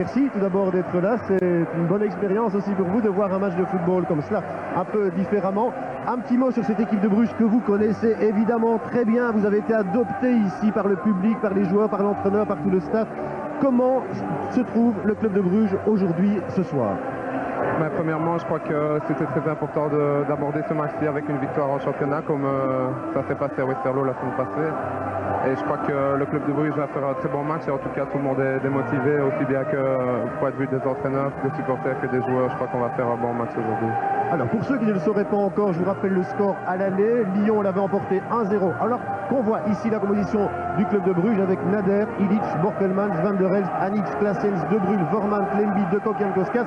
Merci tout d'abord d'être là, c'est une bonne expérience aussi pour vous de voir un match de football comme cela, un peu différemment. Un petit mot sur cette équipe de Bruges que vous connaissez évidemment très bien, vous avez été adopté ici par le public, par les joueurs, par l'entraîneur, par tout le staff. Comment se trouve le club de Bruges aujourd'hui, ce soir? Premièrement, je crois que c'était très important d'aborder ce match-ci avec une victoire en championnat comme ça s'est passé à Westerlo la semaine passée. Et je crois que le club de Bruges va faire un très bon match et en tout cas tout le monde est motivé, aussi bien que point de vue des entraîneurs, des supporters que des joueurs. Je crois qu'on va faire un bon match aujourd'hui. Alors pour ceux qui ne le sauraient pas encore, je vous rappelle le score à l'aller. Lyon l'avait emporté 1-0. Alors qu'on voit ici la composition du club de Bruges avec Nader, Illich, Borkelmans, Van der Elst, Anix, Claessens, De Bruyne, Vorman, Lemby, De Kock, Jankowskas.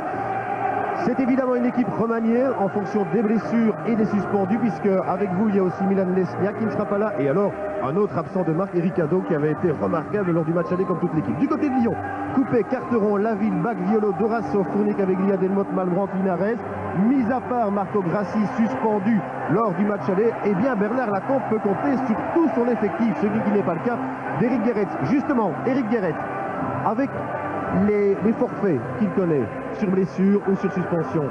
C'est évidemment une équipe remaniée en fonction des blessures et des suspendus, puisque avec vous il y a aussi Milan Lesniak qui ne sera pas là, et alors un autre absent de marque, Eric Haddo, qui avait été remarquable lors du match aller comme toute l'équipe. Du côté de Lyon, Coupé, Carteron, Laville, Bagliolo, Dorasso, Fournic avec Lia Delmotte, Malbranc, Linares. Mis à part Marco Grassi, suspendu lors du match aller, eh bien Bernard Lacombe peut compter sur tout son effectif, celui qui n'est pas le cas d'Éric Guéret. Justement, Éric Guéret, avec les forfaits qu'il connaît sur blessure ou sur suspension,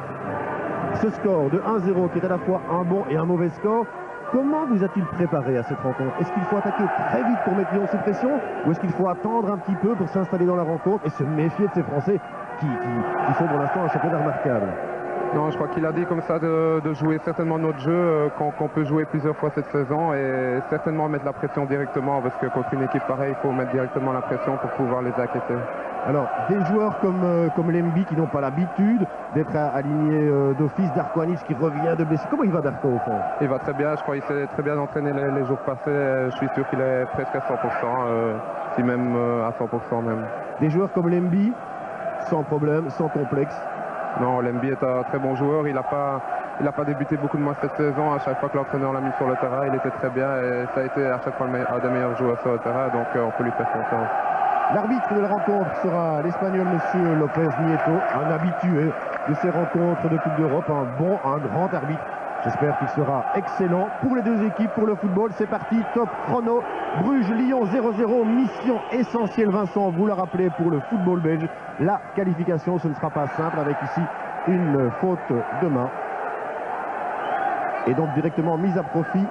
ce score de 1-0 qui est à la fois un bon et un mauvais score, comment vous a-t-il préparé à cette rencontre? Est-ce qu'il faut attaquer très vite pour mettre Lyon sous pression, ou est-ce qu'il faut attendre un petit peu pour s'installer dans la rencontre et se méfier de ces Français qui font pour l'instant un championnat remarquable? Non, je crois qu'il a dit comme ça de jouer certainement notre jeu qu'on peut jouer plusieurs fois cette saison et certainement mettre la pression directement, parce que contre une équipe pareille, il faut mettre directement la pression pour pouvoir les inquiéter. Alors, des joueurs comme Lemby qui n'ont pas l'habitude d'être alignés d'office, Darko Anic qui revient de blessure. Comment il va, Darko, au fond? Il va très bien, je crois qu'il s'est très bien entraîné les jours passés. Je suis sûr qu'il est presque à 100%, si même à 100% même. Des joueurs comme Lemby, sans problème, sans complexe? Non, Lemby est un très bon joueur. Il n'a pas débuté beaucoup de mois cette saison. À chaque fois que l'entraîneur l'a mis sur le terrain, il était très bien et ça a été à chaque fois un des meilleurs joueurs sur le terrain, donc on peut lui faire confiance. L'arbitre de la rencontre sera l'Espagnol Monsieur Lopez Nieto, un habitué de ces rencontres de Coupe d'Europe, un grand arbitre. J'espère qu'il sera excellent pour les deux équipes, pour le football. C'est parti, top chrono. Bruges-Lyon 0-0, mission essentielle, Vincent, vous le rappelez, pour le football belge. La qualification, ce ne sera pas simple, avec ici une faute de main. Et donc directement mise à profit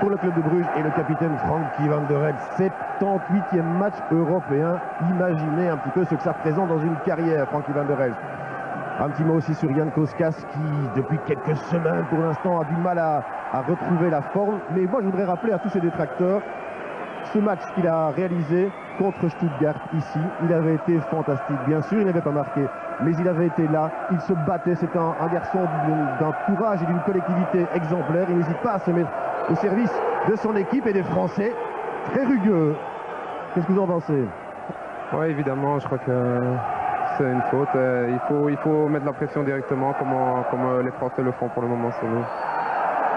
pour le club de Bruges et le capitaine Frankie Van der Elst. 78e match européen. Imaginez un petit peu ce que ça représente dans une carrière, Frankie Van der Elst. Un petit mot aussi sur Jankowskas qui, depuis quelques semaines pour l'instant, a du mal à retrouver la forme. Mais moi, je voudrais rappeler à tous ces détracteurs ce match qu'il a réalisé contre Stuttgart ici. Il avait été fantastique. Bien sûr, il n'avait pas marqué, mais il avait été là. Il se battait. C'est un garçon d'un courage et d'une collectivité exemplaire. Il n'hésite pas à se mettre au service de son équipe et des Français. Très rugueux. Qu'est-ce que vous en pensez? Oui, évidemment, je crois que c'est une faute. Il faut mettre la pression directement comme les Français le font pour le moment sur nous.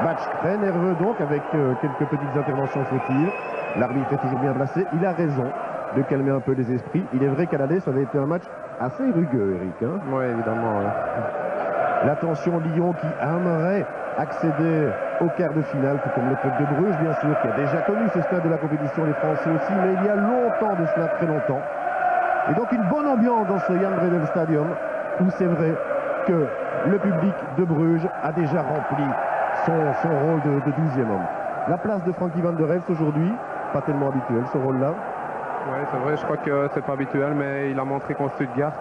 Match très nerveux donc, avec quelques petites interventions fautives. L'arbitre est toujours bien placé. Il a raison de calmer un peu les esprits. Il est vrai qu'à l'aller, ça avait été un match assez rugueux, Eric. Hein? Oui, évidemment. Ouais. L'attention Lyon qui aimerait accéder au quart de finale, tout comme le club de Bruges, bien sûr, qui a déjà connu ce stade de la compétition, les Français aussi, mais il y a longtemps de cela, très longtemps. Et donc une bonne ambiance dans ce Jan Bredel Stadium, où c'est vrai que le public de Bruges a déjà rempli son rôle de 12e homme. La place de Frankie Van der Elst aujourd'hui, pas tellement habituel ce rôle-là. Oui, c'est vrai, je crois que c'est pas habituel, mais il a montré contre Stuttgart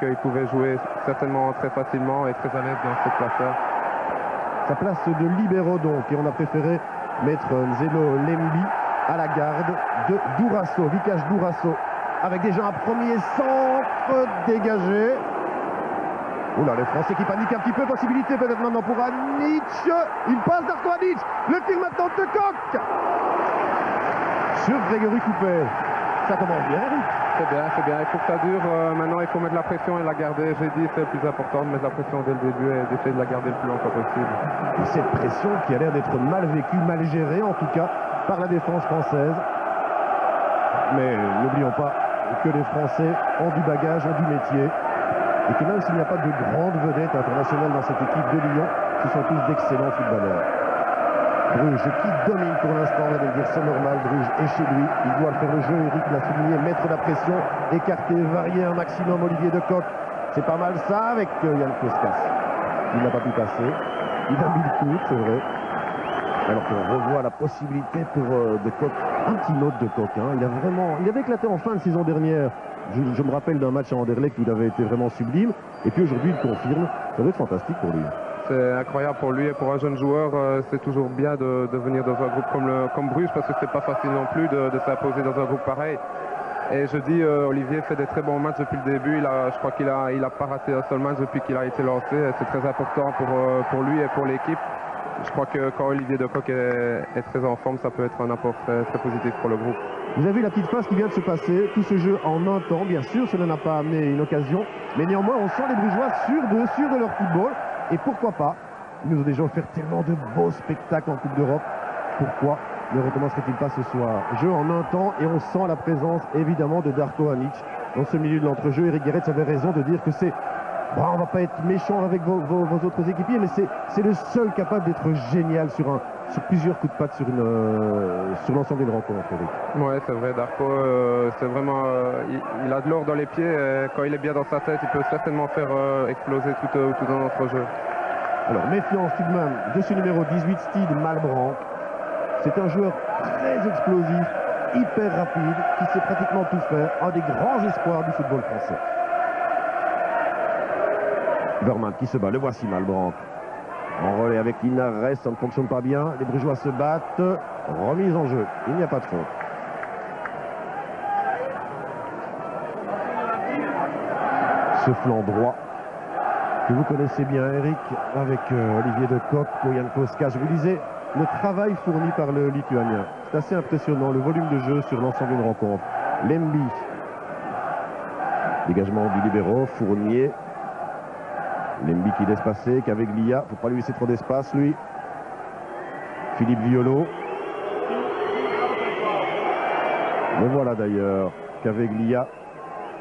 qu'il pouvait jouer certainement très facilement et très à l'aise dans cette place-là. Sa place de libéro donc, et on a préféré mettre Nzelo Lemby à la garde de Dourasso, Vikash Dourasso, avec déjà un premier centre dégagé. Oula, les Français qui paniquent un petit peu, possibilité peut-être maintenant pour Anic. Il passe Darko Anic, le tir maintenant de Kock sur Grégory Coupé. Ça commence bien, Eric. C'est bien, c'est bien. Il faut que ça dure. Maintenant, il faut mettre la pression et la garder. J'ai dit, c'est le plus important de mettre la pression dès le début et d'essayer de la garder le plus longtemps possible. Et cette pression qui a l'air d'être mal vécue, mal gérée en tout cas, par la défense française. Mais n'oublions pas que les Français ont du bagage, ont du métier. Et que même s'il n'y a pas de grandes vedettes internationales dans cette équipe de Lyon, ce sont tous d'excellents footballeurs. Bruges qui domine pour l'instant, on va dire c'est normal, Bruges est chez lui, il doit faire le jeu, Eric l'a souligné, mettre la pression, écarter, varier un maximum Olivier de Kock. C'est pas mal ça avec Jan Koskas. Il n'a pas pu passer, il a mis le coup, c'est vrai. Alors qu'on revoit la possibilité pour de Kock, un petit note de Kock. Hein. Il avait éclaté en fin de saison dernière. Je me rappelle d'un match à Anderlecht où il avait été vraiment sublime. Et puis aujourd'hui, il confirme. Ça doit être fantastique pour lui. C'est incroyable pour lui et pour un jeune joueur. C'est toujours bien de venir dans un groupe comme Bruges parce que c'est pas facile non plus de s'imposer dans un groupe pareil. Et je dis, Olivier fait des très bons matchs depuis le début. Je crois qu'il a pas raté un seul match depuis qu'il a été lancé. C'est très important pour lui et pour l'équipe. Je crois que quand Olivier de Kock est très en forme, ça peut être un apport très positif pour le groupe. Vous avez vu la petite phase qui vient de se passer, tout ce jeu en un temps, bien sûr, cela n'a pas amené une occasion, mais néanmoins on sent les Brugeois sûrs de leur football, et pourquoi pas, ils nous ont déjà offert tellement de beaux spectacles en Coupe d'Europe, pourquoi ne recommencerait-il pas ce soir? Jeu en un temps, et on sent la présence évidemment de Darko Anic dans ce milieu de l'entrejeu. Eric Guéretz avait raison de dire que c'est... Bon, on va pas être méchant avec vos autres équipiers, mais c'est le seul capable d'être génial sur plusieurs coups de patte sur l'ensemble des rencontres. Ouais, c'est vrai, Darko, c'est vraiment, il a de l'or dans les pieds. Et quand il est bien dans sa tête, il peut certainement faire exploser tout un autre jeu. Alors, méfiance tout de même de ce numéro 18, Steve Malbranck. C'est un joueur très explosif, hyper rapide, qui sait pratiquement tout faire. Un des grands espoirs du football français. Berman qui se bat, le voici Malbranck. En relais avec Linares, ça ne fonctionne pas bien. Les Brugeois se battent. Remise en jeu. Il n'y a pas de faute. Ce flanc droit que vous connaissez bien, Eric, avec Olivier de Kock pour Jan Koskas. Je vous disais, le travail fourni par le Lituanien. C'est assez impressionnant, le volume de jeu sur l'ensemble d'une rencontre. Lemby. Dégagement du libéro, Fournier. Lemby qui laisse passer, Caveglia, faut pas lui laisser trop d'espace lui. Philippe Violo. Le voilà d'ailleurs, Caveglia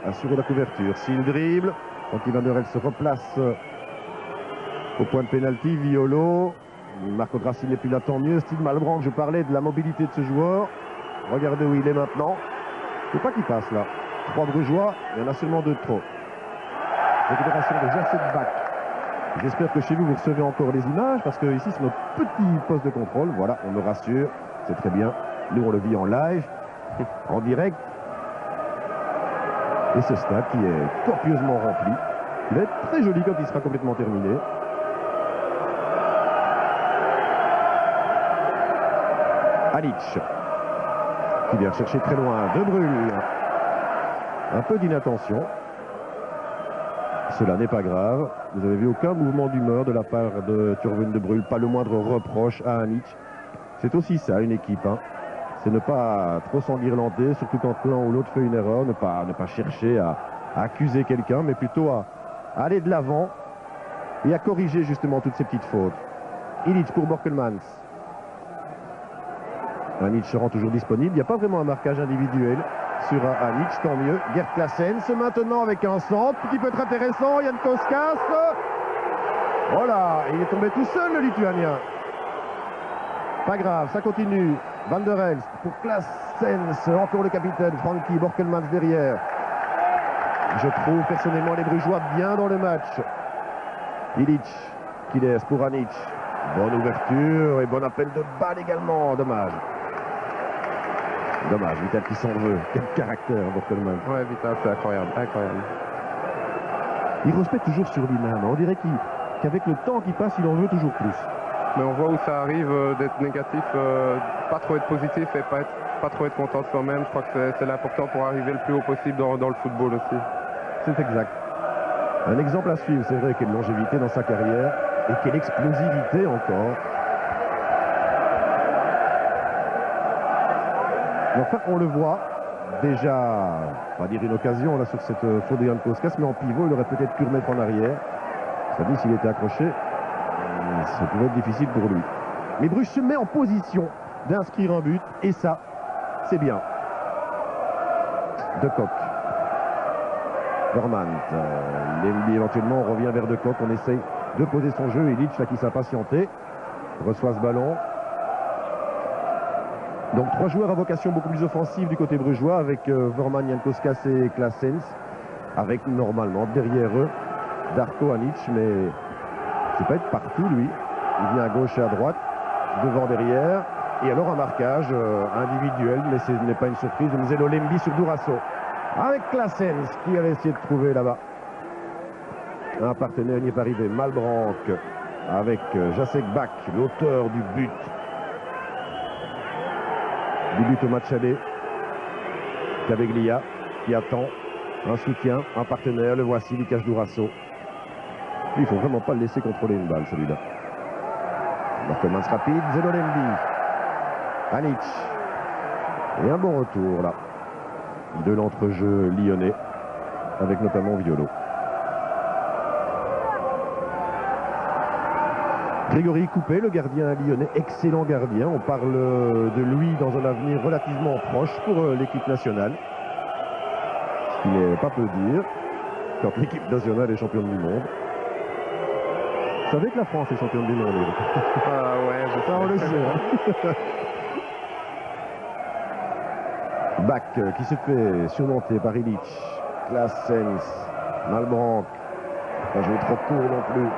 assure la couverture. S'il dribble, quand Van der Elst se replace au point de pénalty, Violo. Marco Grassi n'est plus là, tant mieux. Steve Malbranck, je parlais de la mobilité de ce joueur. Regardez où il est maintenant. Il ne faut pas qu'il passe là. 3 Brugeois, il y en a seulement 2 de trop. Récupération de Jacek Bach. J'espère que chez vous, vous recevez encore les images, parce que ici, c'est notre petit poste de contrôle. Voilà, on me rassure, c'est très bien. Nous, on le vit en live, en direct. Et ce stade qui est copieusement rempli. Il va être très joli quand il sera complètement terminé. Anic, qui vient chercher très loin. De Bruyne. Un peu d'inattention. Cela n'est pas grave. Vous avez vu aucun mouvement d'humeur de la part de Thurven de Bruyne. Pas le moindre reproche à Anic. C'est aussi ça, une équipe. Hein. C'est ne pas trop s'enguirlander, surtout quand l'un ou l'autre fait une erreur. Ne pas chercher à accuser quelqu'un, mais plutôt à aller de l'avant et à corriger justement toutes ces petites fautes. Ilic pour Borkelmans. Anic se rend toujours disponible. Il n'y a pas vraiment un marquage individuel sur Anic, tant mieux. Gert Claessens maintenant avec un centre qui peut être intéressant. Jan Koskas. Voilà, il est tombé tout seul le Lituanien. Pas grave, ça continue. Van der Elst pour Claessens. Encore le capitaine Frankie Borkelmans derrière. Je trouve personnellement les Brugeois bien dans le match. Ilic qui laisse pour Anic. Bonne ouverture et bon appel de balle également. Dommage. Dommage, Vital qui s'en veut. Quel caractère, Borkelmans. Ouais, Vital, c'est incroyable, incroyable. Il respecte toujours sur lui-même. On dirait qu'avec le temps qui passe, il en veut toujours plus. Mais on voit où ça arrive d'être négatif, pas trop être positif et pas trop être content de soi-même. Je crois que c'est l'important pour arriver le plus haut possible dans le football aussi. C'est exact. Un exemple à suivre, c'est vrai, quelle longévité dans sa carrière et quelle explosivité encore. Mais enfin, on le voit, déjà, on va dire une occasion là sur cette faute de Jan Koskas, mais en pivot, il aurait peut-être pu remettre en arrière. Ça dit, s'il était accroché, ça pouvait être difficile pour lui. Mais Bruges se met en position d'inscrire un but, et ça, c'est bien. De Kock. Vermand. Lemby éventuellement, on revient vers De Kock, on essaye de poser son jeu. Ilic là qui s'impatientait, reçoit ce ballon. Donc 3 joueurs à vocation beaucoup plus offensive du côté brugeois avec Vorman, Jankowskas et Claessens. Avec normalement derrière eux Darko, Anic, mais c'est pas être partout lui. Il vient à gauche et à droite, devant, derrière. Et alors un marquage individuel, mais ce n'est pas une surprise, de Nzelo Lembi sur Dourasso. Avec Claessens qui avait essayé de trouver là-bas un partenaire, il n'y est pas arrivé. Malbranck avec Jacek Bak, l'auteur du but au match aller. Caveglia qui attend un soutien, un partenaire, le voici, Lukáš Dourasso. Il ne faut vraiment pas le laisser contrôler une balle, celui-là. Borkelmans rapide, Nzelo Lembi. Anic. Et un bon retour, là, de l'entrejeu lyonnais, avec notamment Violo. Grégory Coupé, le gardien lyonnais, excellent gardien. On parle de lui dans un avenir relativement proche pour l'équipe nationale. Ce qui n'est pas peu dire quand l'équipe nationale est championne du monde. Vous savez que la France est championne du monde, Eric? Ah ouais, je sais. On le sait. Hein. Bak qui se fait surmonter par Illich. Claessens, Malbranck. Pas joué trop court non plus.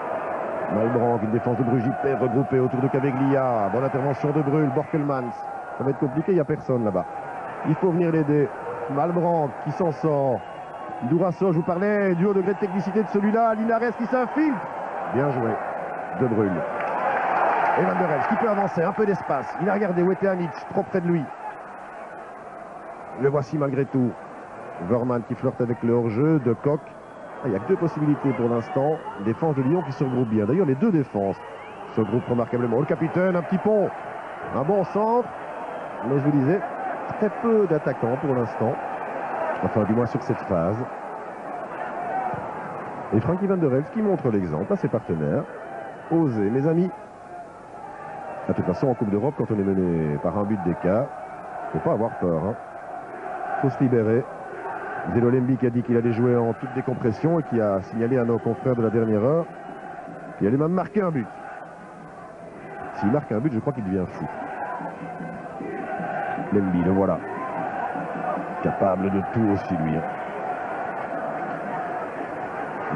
Malbranck, une défense de Bruges hyper regroupée autour de Caveglia. Bonne intervention de Brühl, Borkelmans. Ça va être compliqué, il n'y a personne là-bas. Il faut venir l'aider. Malbranck qui s'en sort. Dourasso, je vous parlais du haut degré de technicité de celui-là. Linares qui s'infiltre. Bien joué de Brühl. Et Van der Elst qui peut avancer, un peu d'espace. Il a regardé où était Anic, trop près de lui. Le voici malgré tout. Vorman qui flirte avec le hors-jeu de Koch. Il n'y a que 2 possibilités pour l'instant. Défense de Lyon qui se regroupe bien. D'ailleurs, les 2 défenses se regroupent remarquablement. Le capitaine, un petit pont. Un bon centre. Mais je vous disais, très peu d'attaquants pour l'instant. Enfin, du moins sur cette phase. Et Frankie Van der Elst qui montre l'exemple à ses partenaires. Osez, mes amis. De toute façon, en Coupe d'Europe, quand on est mené par un but d'écart, il ne faut pas avoir peur. Hein. Il faut se libérer. Nzelo Lembi qui a dit qu'il allait jouer en toute décompression et qui a signalé à nos confrères de la dernière heure qu'il allait même marquer un but. S'il marque un but, je crois qu'il devient fou. Lembi, le voilà. Capable de tout aussi, lui. Hein.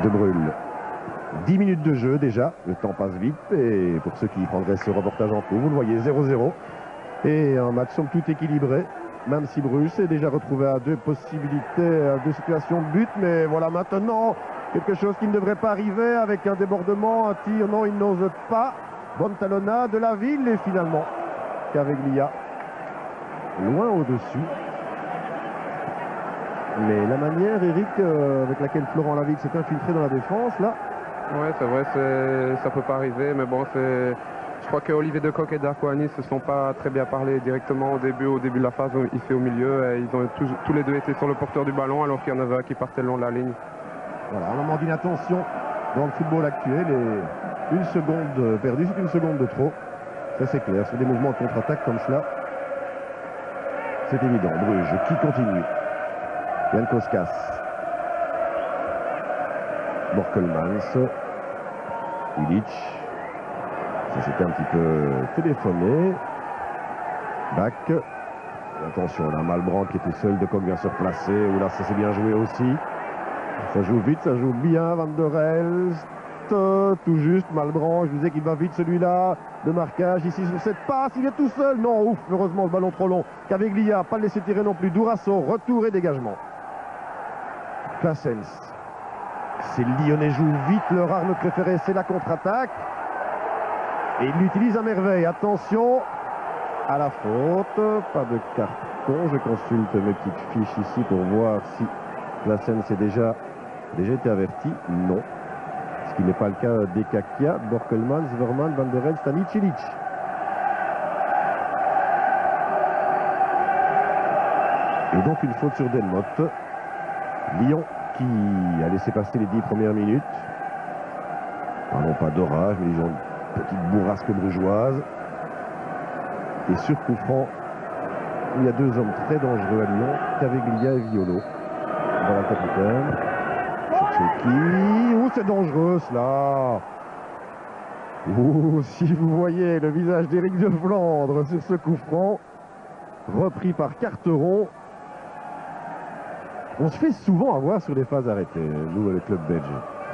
De Brühl. 10 minutes de jeu déjà, le temps passe vite. Et pour ceux qui prendraient ce reportage en cours, vous le voyez, 0-0. Et un match somme toute équilibré. Même si Bruges s'est déjà retrouvé à 2 possibilités, à 2 situations de but. Mais voilà maintenant, quelque chose qui ne devrait pas arriver avec un débordement, un tir. Non, il n'ose pas. Bonne talonnade de la ville et finalement, Caveglia, loin au-dessus. Mais la manière, Eric, avec laquelle Florent Laville s'est infiltré dans la défense, là... Ouais, c'est vrai, ça peut pas arriver. Mais bon, je crois que Olivier de Kock et Darko Anic se sont pas très bien parlé directement au début de la phase ici au milieu. Et ils ont tous les deux été sur le porteur du ballon alors qu'il y en avait un qui partait le long de la ligne. Voilà, un moment d'inattention dans le football actuel et 1 seconde perdue, c'est 1 seconde de trop. Ça c'est clair, sur des mouvements de contre-attaque comme cela, c'est évident. Bruges qui continue. Jankowskas. Borkelmans. Illich. Ça c'était un petit peu téléphoné. Bak. Attention là, Malbranck qui était seul, de Koch vient se replacer. Oula, ça s'est bien joué aussi. Ça joue vite, ça joue bien. Van der Elst. Tout juste, Malbranck. Je vous disais qu'il va vite celui-là. De marquage ici sur cette passe. Il est tout seul. Non, ouf, heureusement le ballon trop long. Caveglia, pas le laisser tirer non plus. Dourasso, retour et dégagement. Claessens. Ces Lyonnais jouent vite. Leur arme préférée, c'est la contre-attaque. Et il l'utilise à merveille. Attention à la faute. Pas de carton. Je consulte mes petites fiches ici pour voir si Claessens est déjà été averti. Non. Ce qui n'est pas le cas d'Ekakia, Borkelmans, Vorman, Van der Elst, Anic, Illich. Et donc une faute sur Delmotte. Lyon qui a laissé passer les 10 premières minutes. Parlons pas d'orage, mais ils ont une petite bourrasque brugeoise. Et sur coup franc, il y a 2 hommes très dangereux à Lyon, Caveglia et Violo. Voilà le capitaine. Qui... Ouh, c'est dangereux cela. Ouh, si vous voyez le visage d'Éric de Flandre sur ce coup franc, repris par Carteron. On se fait souvent avoir sur les phases arrêtées, nous, le club belge.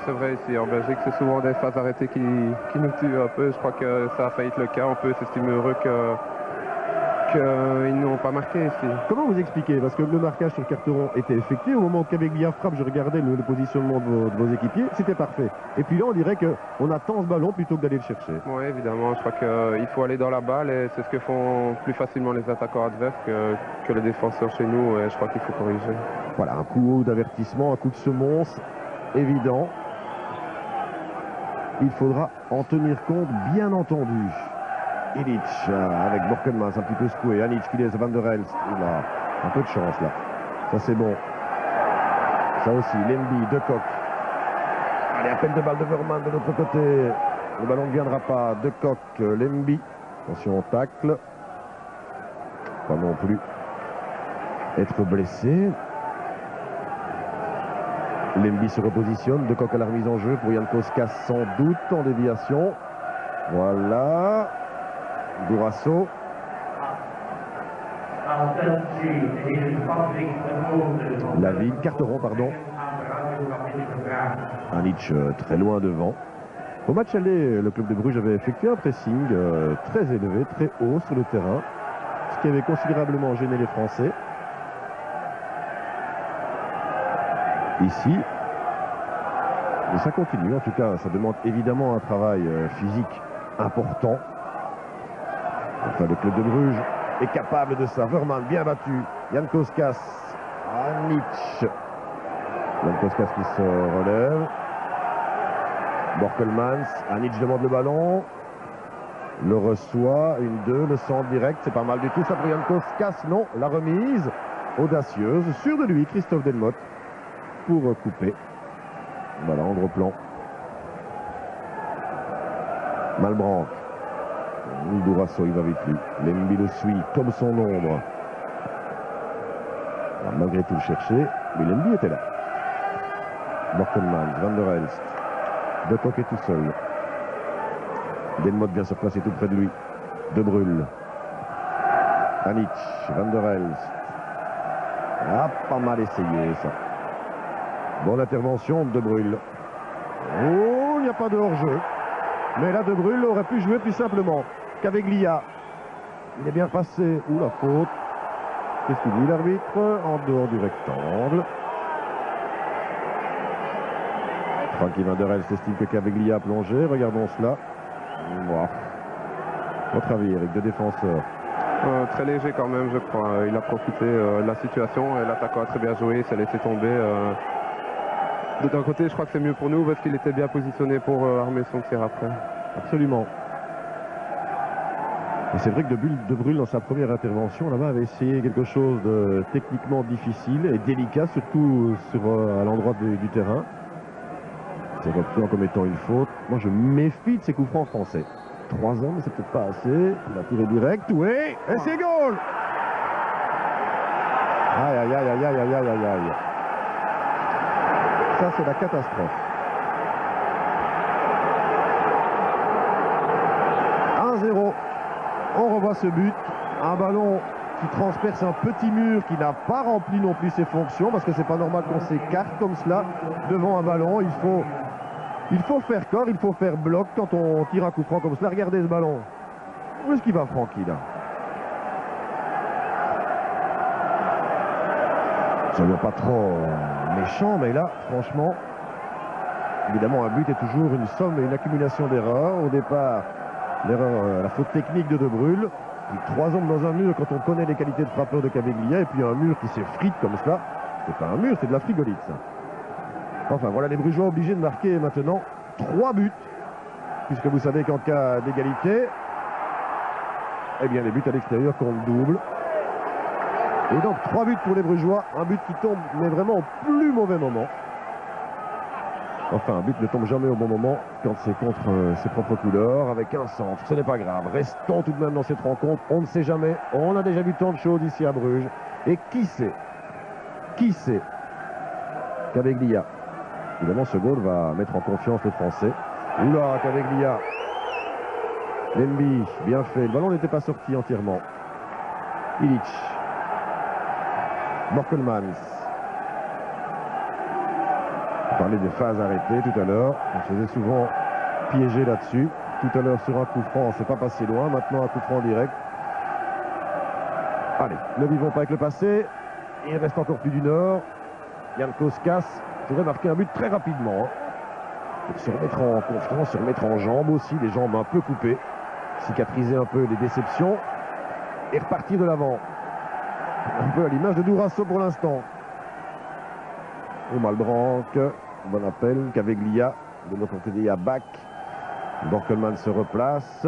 C'est vrai, ici en Belgique, c'est souvent des phases arrêtées qui nous tuent un peu. Je crois que ça a failli être le cas. On peut s'estimer heureux qu'ils n'ont pas marqué ici. Comment vous expliquez? Parce que le marquage sur Carteron était effectué. Au moment où Caveglia frappe, je regardais le positionnement de vos équipiers, c'était parfait. Et puis là, on dirait qu'on attend ce ballon plutôt que d'aller le chercher. Oui, évidemment. Je crois qu'il faut aller dans la balle et c'est ce que font plus facilement les attaquants adverses que les défenseurs chez nous. Et je crois qu'il faut corriger. Voilà, un coup d'avertissement, un coup de semonce évident. Il faudra en tenir compte, bien entendu. Illich avec Borkelmans un petit peu secoué. Anic qui laisse Van der Elst. Il a un peu de chance là. Ça c'est bon. Ça aussi, Lemby, De Kock. Allez, appel de balle de Verman de l'autre côté. Le ballon ne viendra pas. De Kock, Lemby. Attention au tacle. Pas non plus être blessé. Lemby se repositionne. De Kock à la remise en jeu pour Jan Koskas sans doute en déviation. Voilà. Dourasso. La ville, Carteron, pardon. Anic très loin devant. Au match aller, le club de Bruges avait effectué un pressing très élevé, très haut sur le terrain, ce qui avait considérablement gêné les Français. Ici, et ça continue, en tout cas, ça demande évidemment un travail physique important. Enfin, le club de Bruges est capable de ça. Verman bien battu. Jan Koskas. Anic. Jan Koskas qui se relève. Borkelmans. Anic demande le ballon. Le reçoit. 1-2. Le centre direct. C'est pas mal du tout. Ça pour Jan Koskas. Non. La remise audacieuse. Sûr de lui, Christophe Delmotte. Pour couper. Voilà, en gros plan. Malbranck. Dourasso, il va vite lui. Lemby le suit comme son ombre. Alors, malgré tout le chercher, mais Lemby était là. Borkelmans, Van der Elst. De Kock est tout seul. Delmotte vient se placer tout près de lui. De Bruyne. Anic, Van der Elst. Ah, pas mal essayé ça. Bonne intervention de Bruyne. Oh, il n'y a pas de hors-jeu. Mais là, De Bruyne aurait pu jouer plus simplement. Caveglia. Il est bien passé. Ouh, la faute. Qu'est-ce qu'il dit l'arbitre? En dehors du rectangle. Frankie Van der Elst estime que Caveglia a plongé. Regardons cela. Wow. Votre avis, Eric, de défenseur? Très léger quand même, je crois. Il a profité de la situation et l'attaquant a très bien joué. Il s'est laissé tomber. D'un côté, je crois que c'est mieux pour nous parce qu'il était bien positionné pour armer son tir après. Absolument. Et c'est vrai que De Bruyne, dans sa première intervention, là-bas, avait essayé quelque chose de techniquement difficile et délicat, surtout à l'endroit du terrain. C'est repris comme étant une faute. Moi, je méfie de ces coups francs français. 3 ans, mais c'est peut-être pas assez. La tirée directe, oui, et c'est goal! Aïe, aïe, aïe, aïe, aïe, aïe, aïe, aïe. Ça, c'est la catastrophe. 1-0. On revoit ce but. Un ballon qui transperce un petit mur qui n'a pas rempli non plus ses fonctions, parce que c'est pas normal qu'on s'écarte comme cela devant un ballon. Il faut faire corps, il faut faire bloc quand on tire un coup franc comme cela. Regardez ce ballon. Où est-ce qu'il va, Francky, là? Soyons pas trop méchants, mais là, franchement, évidemment, un but est toujours une somme et une accumulation d'erreurs. Au départ, l'erreur, la faute technique de Bruyne. 3 hommes dans un mur quand on connaît les qualités de frappeur de Caveglia, et puis un mur qui s'effrite comme cela. C'est pas un mur, c'est de la frigolite, ça. Enfin, voilà les Brugeois obligés de marquer maintenant 3 buts, puisque vous savez qu'en cas d'égalité, eh bien les buts à l'extérieur comptent double. Et donc 3 buts pour les Brugeois, un but qui tombe mais vraiment au plus mauvais moment. Enfin, un but ne tombe jamais au bon moment quand c'est contre ses propres couleurs, avec un centre. Ce n'est pas grave. Restons tout de même dans cette rencontre. On ne sait jamais. On a déjà vu tant de choses ici à Bruges. Et qui sait Caveglia. Évidemment, ce goal va mettre en confiance les Français. Oula, Caveglia. Lemby, bien fait. Le ballon n'était pas sorti entièrement. Ilić. Borkelmans. On parlait des phases arrêtées tout à l'heure. On se faisait souvent piéger là-dessus. Tout à l'heure sur un coup franc, on ne s'est pas passé loin. Maintenant un coup franc direct. Allez, ne vivons pas avec le passé. Il reste encore plus d'une heure. Jan Koskas pourrait marquer un but très rapidement. Pour se remettre en confiance, se remettre en jambes aussi, les jambes un peu coupées. Cicatriser un peu les déceptions. Et repartir de l'avant. Un peu à l'image de Dourasso pour l'instant. Et Malbranc, bon appel, Caveglia, de l'autre côté, il y a Bach. Borkelman se replace.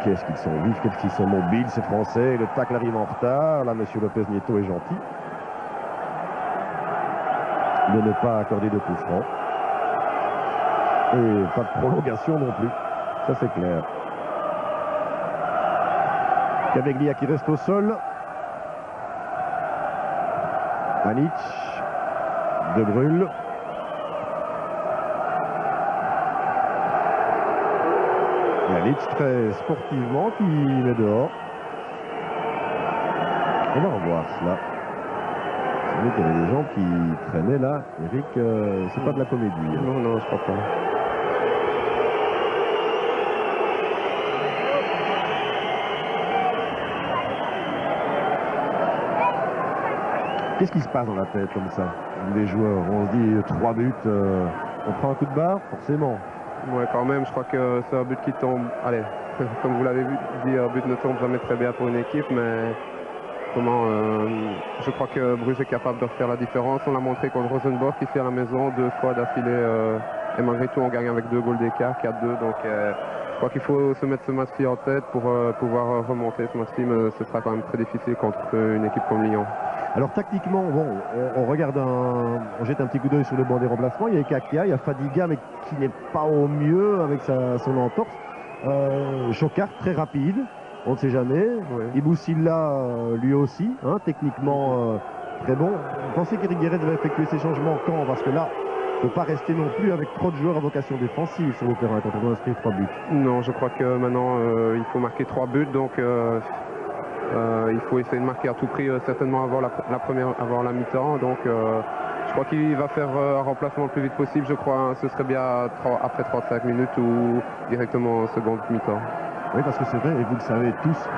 Qu'est-ce qu'ils sont vifs, qu'est-ce qu'ils sont mobiles, ces Français. Le tacle arrive en retard. Là, M. Lopez Nieto est gentil de ne pas accorder de coup franc. Et pas de prolongation non plus. Ça, c'est clair. Caveglia qui reste au sol. Anic. De Bruyne. Et Anic très sportivement qui met dehors. On va revoir cela. C'est vrai qu'il y avait des gens qui traînaient là. Eric, c'est pas de la comédie. Hein. Non, non, je crois pas. Qu'est-ce qui se passe dans la tête comme ça? Les joueurs, on se dit 3 buts, on prend un coup de barre, forcément. Ouais, quand même, je crois que c'est un but qui tombe. Allez, comme vous l'avez dit, un but ne tombe jamais très bien pour une équipe, mais je crois que Bruges est capable de refaire la différence. On l'a montré contre Rosenborg ici à la maison, 2 fois d'affilée, et malgré tout on gagne avec 2 goals d'écart, 4-2. Donc je crois qu'il faut se mettre ce match-ci en tête pour pouvoir remonter ce match-ci, mais ce sera quand même très difficile contre une équipe comme Lyon. Alors tactiquement, bon, on regarde on jette un petit coup d'œil sur le banc des remplacements. Il y a Ekakia, il y a Fadiga, mais qui n'est pas au mieux avec son entorse. Chocard, très rapide, on ne sait jamais. Ouais. Iboussilla, lui aussi, hein, techniquement très bon. Vous pensez qu'Eric Guéret va effectuer ces changements quand? Parce que là, il ne faut pas rester non plus avec trop de joueurs à vocation défensive sur le terrain quand on doit inscrire 3 buts. Non, je crois que maintenant, il faut marquer 3 buts, donc... il faut essayer de marquer à tout prix, certainement avant la mi-temps. Donc je crois qu'il va faire un remplacement le plus vite possible. Je crois ce serait bien après 35 minutes ou directement en seconde mi-temps. Oui, parce que c'est vrai, et vous le savez tous,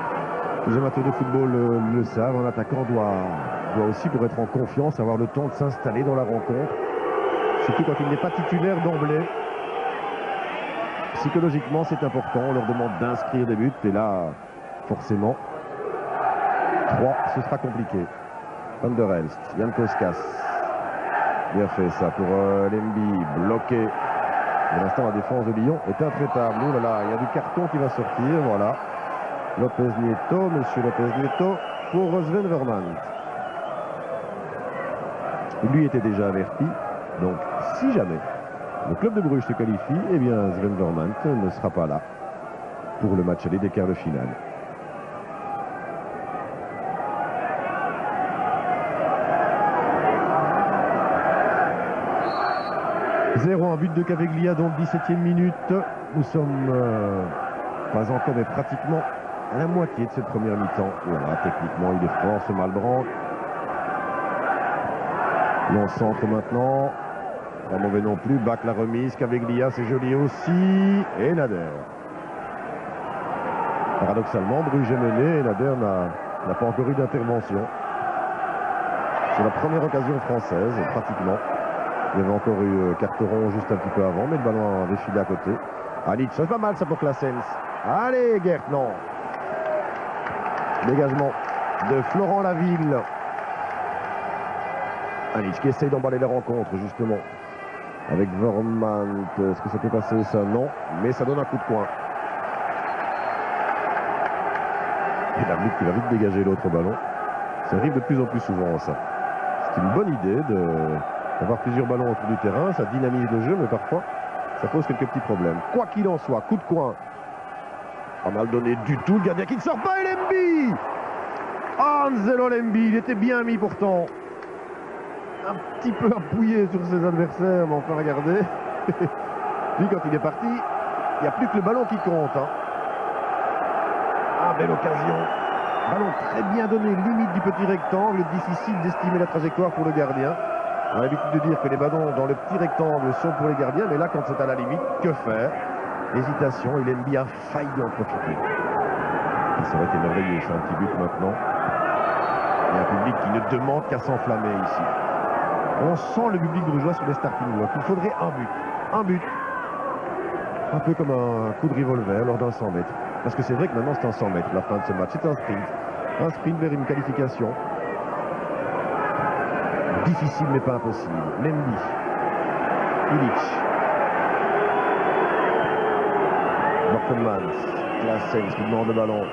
les amateurs de football le savent, un attaquant doit aussi, pour être en confiance, avoir le temps de s'installer dans la rencontre. Surtout quand il n'est pas titulaire d'emblée. Psychologiquement, c'est important. On leur demande d'inscrire des buts. Et là, forcément... 3, ce sera compliqué. Van der Elst, Jan Koskas. Bien fait ça pour Lemby, bloqué. Pour l'instant, la défense de Lyon est intraitable. Oh là là, il y a du carton qui va sortir, voilà. Lopez Nieto, monsieur Lopez Nieto, pour Sven Vermaat. Lui était déjà averti, donc si jamais le club de Bruges se qualifie, eh bien Sven Vermaat ne sera pas là pour le match aller des quarts de finale. 0, un but de Caveglia dans le 17e minute. Nous sommes pas encore, mais pratiquement à la moitié de cette première mi-temps. Voilà, techniquement, il est fort, ce Malbranc. L'on centre maintenant. Pas mauvais non plus. Bach la remise. Caveglia, c'est joli aussi. Et Nader. Paradoxalement, Bruges est mené et Nader n'a pas encore eu d'intervention. C'est la première occasion française, pratiquement. Il y avait encore eu Carteron juste un petit peu avant, mais le ballon avait filé à côté. Anic, c'est pas mal ça pour Claessens. Allez, Gert, non. Dégagement de Florent Laville. Anic qui essaye d'emballer la rencontre, justement. Avec Vermaat. Est-ce que ça peut passer ça? Non, mais ça donne un coup de coin. Et l'arbitre qui va vite dégager l'autre ballon. Ça arrive de plus en plus souvent, ça. C'est une bonne idée d'avoir plusieurs ballons autour du terrain, ça dynamise le jeu, mais parfois ça pose quelques petits problèmes. Quoi qu'il en soit, coup de coin. Pas mal donné du tout, le gardien qui ne sort pas, et Lemby, Angelo Lemby, il était bien mis pourtant. Un petit peu appuyé sur ses adversaires, mais enfin regardez. Lui quand il est parti, il n'y a plus que le ballon qui compte. Hein. Ah, belle occasion Ballon très bien donné, limite du petit rectangle, difficile d'estimer la trajectoire pour le gardien. On a l'habitude de dire que les ballons dans le petit rectangle sont pour les gardiens, mais là, quand c'est à la limite, que faire? Hésitation, il aime bien failli en profiter. Ça aurait été merveilleux, c'est un petit but maintenant. Il y a un public qui ne demande qu'à s'enflammer ici. On sent le public brugeois sur les starting blocks. Il faudrait un but. Un but. Un peu comme un coup de revolver lors d'un 100 mètres. Parce que c'est vrai que maintenant c'est un 100 mètres, la fin de ce match. C'est un sprint. Un sprint vers une qualification. Difficile mais pas impossible. Lemby. Illich. Borkelmans. Claessens qui demande le ballon.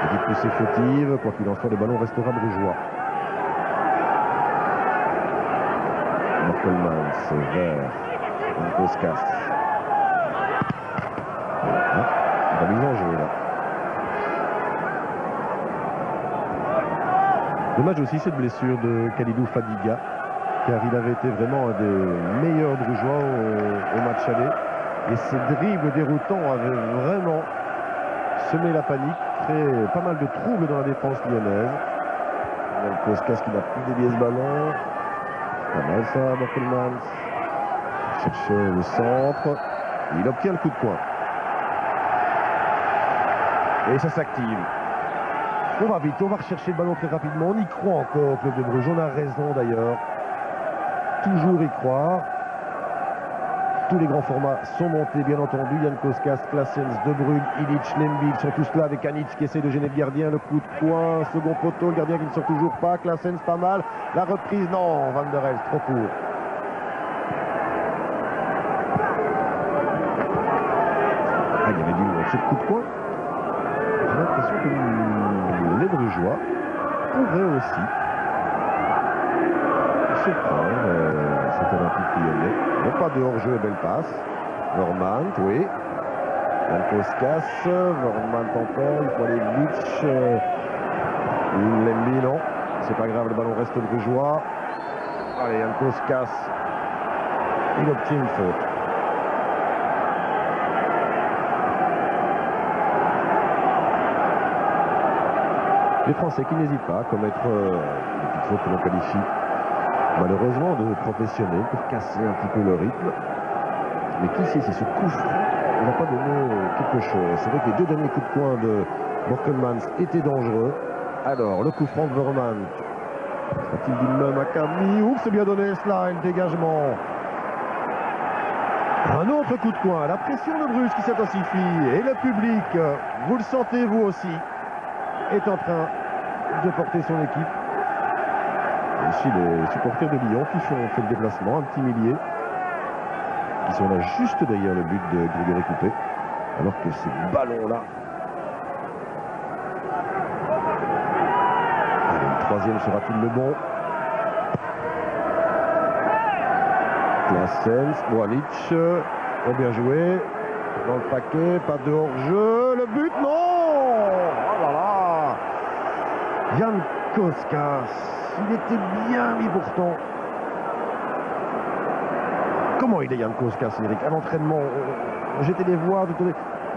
Petite poussée fautive. Quoi qu'il en soit, le ballon restera brugeois. Borkelmans vers Koskas. Il a mis en jeu là. Dommage aussi cette blessure de Khalidou Fadiga, car il avait été vraiment un des meilleurs brugeois au match aller. Et ses dribbles déroutants avaient vraiment semé la panique, créé pas mal de troubles dans la défense lyonnaise. Koskas qui n'a plus dévié ce ballon. Pas mal ça, Borkelmans. Chercher le centre. Il obtient le coup de coin. Et ça s'active. On va vite, on va rechercher le ballon très rapidement. On y croit encore au club de Bruges. On a raison d'ailleurs. Toujours y croire. Tous les grands formats sont montés, bien entendu. Jan Koskas, Claessens, De Bruyne, Illich, Lemby, ils sont tous là avec Anic qui essaie de gêner le gardien. Le coup de coin, second poteau, le gardien qui ne sort toujours pas. Claessens pas mal. La reprise, non, Van der Elst, trop court. Ah, il y avait du monde. Ce coup de coin. J'ai l'impression que les Brugeois pourraient aussi se prendre cet Olympique lyonnais. Non, pas de hors-jeu, belle passe. Vormand, oui. Jan Koskas, Vormand encore, il faut aller Illich. Lemby, non. C'est pas grave, le ballon reste brugeois. Allez, Jan Koskas. Il obtient une faute. Les Français qui n'hésitent pas à commettre des petites fautes que l'on qualifie malheureusement de professionnels pour casser un petit peu le rythme. Mais qui sait si ce coup franc ne va pas donner quelque chose. C'est vrai que les deux derniers coups de coin de Borkelmans étaient dangereux. Alors, le coup franc de Vormand. Sera-t-il dit même à Camille? Oups, c'est bien donné cela, et le dégagement. Un autre coup de coin. La pression de Bruges qui s'intensifie. Et le public, vous le sentez vous aussi, est en train de porter son équipe. Et ici les supporters de Lyon qui ont fait le déplacement, un petit millier, qui sont là juste derrière le but de Grégory Coupé, alors que ces ballons-là. Allez, le troisième sera-t-il le bon? Claessens, Illich, ont bien joué, dans le paquet, pas de hors-jeu, le but, non! Oh là là! Jan Koskas, il était bien mis pourtant. Comment il est Jan Koskas, Eric? À l'entraînement, j'étais les voir,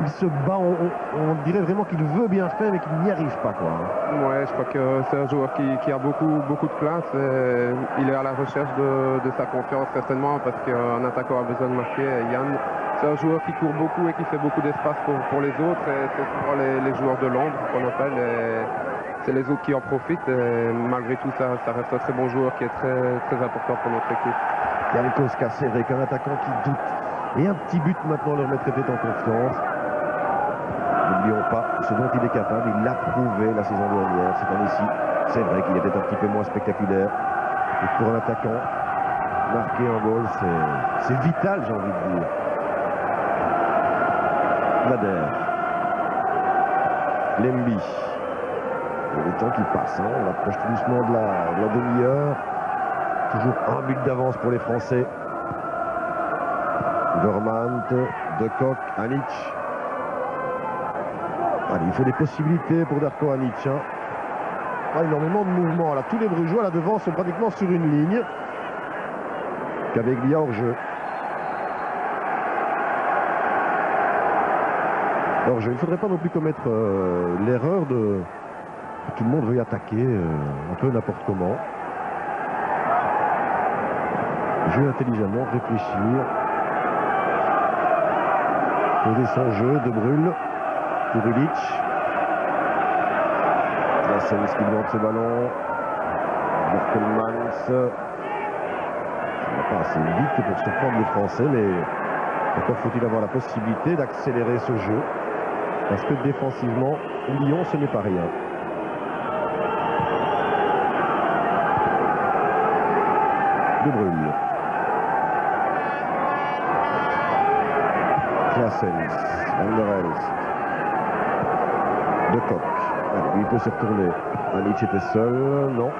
il se bat, on dirait vraiment qu'il veut bien faire mais qu'il n'y arrive pas, quoi. Ouais, je crois que c'est un joueur qui a beaucoup de classe. Et il est à la recherche de sa confiance certainement, parce qu'un attaquant a besoin de marquer. Yann, c'est un joueur qui court beaucoup et qui fait beaucoup d'espace pour les autres. Et c'est souvent les joueurs de l'ombre qu'on appelle. C'est les autres qui en profitent. Et malgré tout, ça reste un très bon joueur qui est très important pour notre équipe. Jan Koskas, c'est vrai qu'un attaquant qui doute. Et un petit but maintenant leur mettrait peut-être en confiance. N'oublions pas ce dont il est capable. Il l'a prouvé la saison dernière. Cette année-ci, c'est vrai qu'il était un petit peu moins spectaculaire. Et pour un attaquant, marquer un goal, c'est vital, j'ai envie de dire. Nader. Lemby. Il y a le temps qui passe, hein. On approche tout doucement de la demi-heure. Toujours un but d'avance pour les Français. Vormand, De Kock, Anic. Allez, il faut des possibilités pour Darko Anic. Hein. Ah, énormément de mouvements. Là, tous les Brugeois là devant sont pratiquement sur une ligne. Caveglia hors jeu. Alors il ne faudrait pas non plus commettre l'erreur de que tout le monde veuille attaquer un peu n'importe comment. Jouer intelligemment, réfléchir, poser son jeu. De Bruyne pour Illich. Claessens qui demande ce ballon. Borkelmans. Ça ne va pas assez vite pour surprendre les Français, mais encore faut-il avoir la possibilité d'accélérer ce jeu. Parce que défensivement, Lyon, ce n'est pas rien. De Bruyne. Claessens. Van der Elst. De Kock. Allez, il peut se retourner. Anic était seul. Non.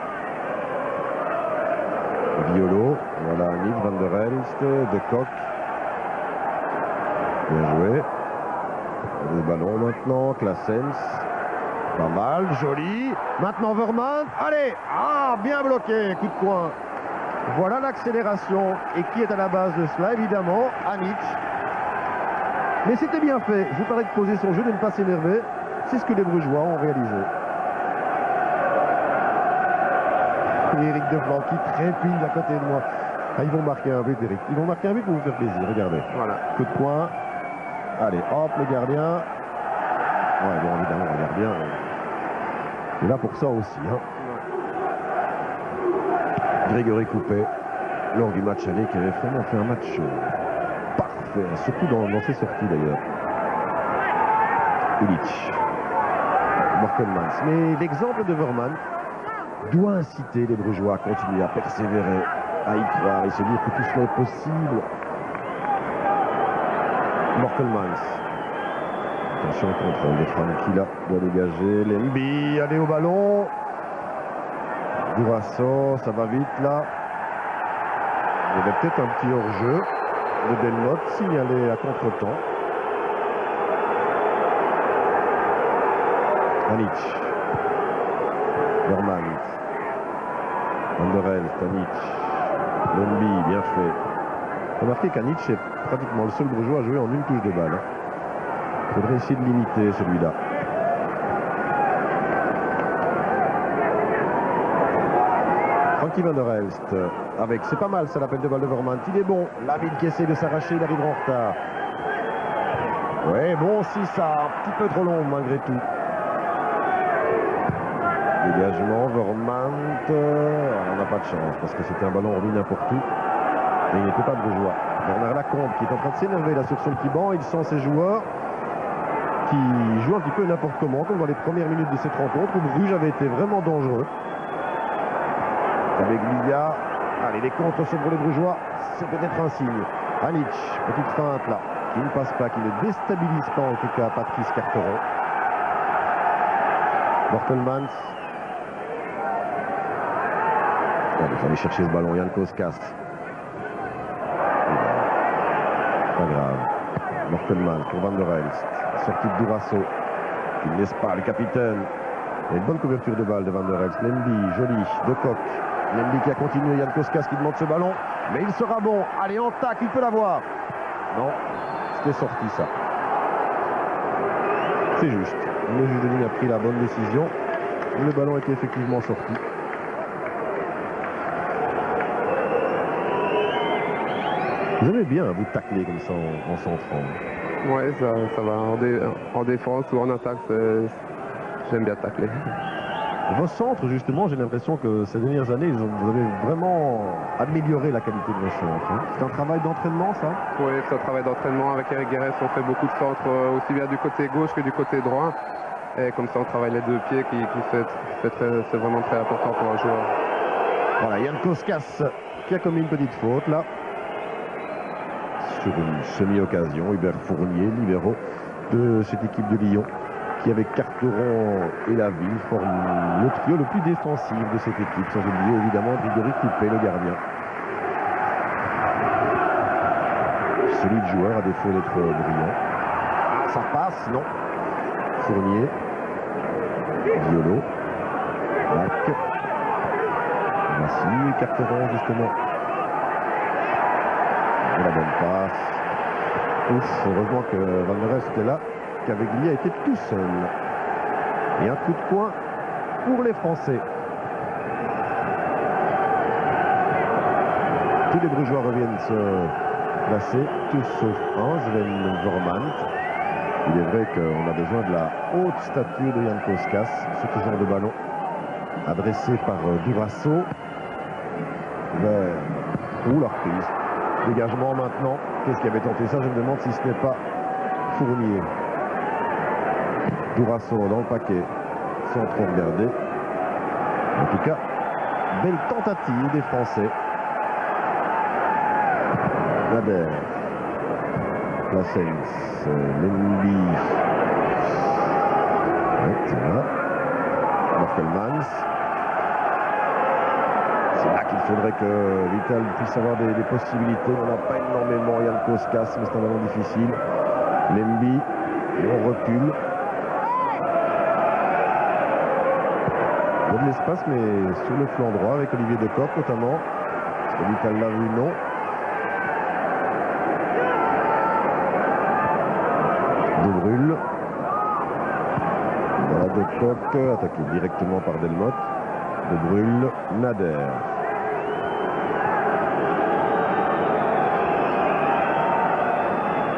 Violo. Voilà Anic. Van der Elst. De Kock. Bien joué. Le ballon maintenant. Claessens. Pas mal. Joli. Maintenant Vermaat. Allez. Ah, bien bloqué. Coup de coin. Voilà l'accélération. Et qui est à la base de cela? Évidemment, Anic. Mais c'était bien fait. Je vous parlais de poser son jeu, de ne pas s'énerver. C'est ce que les Brugeois ont réalisé. Et Eric Defland qui trépigne à côté de moi. Ah, ils vont marquer un but, Eric. Ils vont marquer un but pour vous faire plaisir. Regardez. Voilà. Coup de poing. Allez, hop, le gardien. Ouais, bon, évidemment, le gardien. Il est là pour ça aussi. Hein. Grégory Coupet, lors du match aller, qui avait vraiment fait un match parfait, surtout dans ses sorties d'ailleurs. Illich. Borkelmans. Mais l'exemple de Vermaat doit inciter les Brugeois à continuer à persévérer, à y croire et se dire que tout cela est possible. Borkelmans. Attention au contrôle de Franquilla, doit dégager. Lemby, allez au ballon. Durasso, ça va vite là. Il y avait peut-être un petit hors-jeu de Delmotte signalé à contre-temps. Anic. Vermaat. Van der Elst, Anic. Lemby, bien fait. Remarquez qu'Anic est pratiquement le seul Brugeois à jouer en une touche de balle. Il faudrait essayer de limiter celui-là. Frankie Van der Elst avec, c'est pas mal ça, l'appel de balle de Vermaat. Il est bon. Lamine qui essaie de s'arracher, il arrivera en retard. Ouais, bon, si ça, un petit peu trop long malgré tout. Dégagement, Vermaat. On n'a pas de chance parce que c'était un ballon remis n'importe où. Et il n'était pas Brugeois. Bernard Lacombe qui est en train de s'énerver là sur son petit banc. Il sent ses joueurs qui jouent un petit peu n'importe comment, comme dans les premières minutes de cette rencontre où Bruges avait été vraiment dangereux. Avec Liga, allez, les contres sont pour les Brugeois, c'est peut-être un signe. Anic, petite feinte là, qui ne passe pas, qui ne déstabilise pas en tout cas Patrice Carteron. Borkelmans. Il fallait chercher ce ballon, Jan Koskas. Pas grave. Borkelmans pour Van der Elst. Sortie de Durasso, qui ne laisse pas le capitaine. Il y a une bonne couverture de balle de Van der Elst. Lemby, joli, De Kock. Lemby qui a continué, Jan Koskas qui demande ce ballon. Mais il sera bon. Allez, en tac, il peut l'avoir. Non, c'était sorti ça. C'est juste. Le juge de ligne a pris la bonne décision. Le ballon était effectivement sorti. Vous aimez bien vous tacler comme ça en centrant? Ouais, ça va. En défense ou en attaque, j'aime bien tacler. Vos centres, justement, j'ai l'impression que ces dernières années, vous avez vraiment amélioré la qualité de vos centres. Hein. C'est un travail d'entraînement, ça? Oui, c'est un travail d'entraînement. Avec Eric Guérès, on fait beaucoup de centres, aussi bien du côté gauche que du côté droit. Et comme ça, on travaille les deux pieds, c'est vraiment très important pour un joueur. Voilà, Jan Koskas qui a commis une petite faute, là. Sur une semi-occasion, Hubert Fournier, libéraux de cette équipe de Lyon, qui avec Carteron et Laville forme le trio le plus défensif de cette équipe, sans oublier évidemment Grégory Coupet, le gardien. Solide joueur à défaut d'être brillant. Ça passe, non. Fournier, Violo, Mac, Massy, Carteron justement. Et la bonne passe. Ouf, heureusement que Van der Elst était là. Caveglia était tout seul. Et un coup de poing pour les Français. Tous les Brugeois reviennent se placer, tous sauf un, Sven Vormant. Il est vrai qu'on a besoin de la haute stature de Jan Koskas sur ce genre de ballon. Adressé par Durasso vers... Ouh, la reprise. Dégagement maintenant. Qu'est-ce qui avait tenté ça? Je me demande si ce n'est pas Fournier. Durasso dans le paquet, sans trop regarder. En tout cas, belle tentative des Français. Nader. Claessens. Lemby. Borkelmans. C'est là qu'il faudrait que Vital puisse avoir des possibilités. On n'a pas énormément Jan Koskas, mais c'est un ballon difficile. Lemby, et on recule. Il y a de l'espace, mais sur le flanc droit, avec Olivier Decoq notamment. Est-ce que Vital l'a vu? Non. De Bruyne. Voilà Decoq, attaqué directement par Delmotte. De Bruyne, Nader.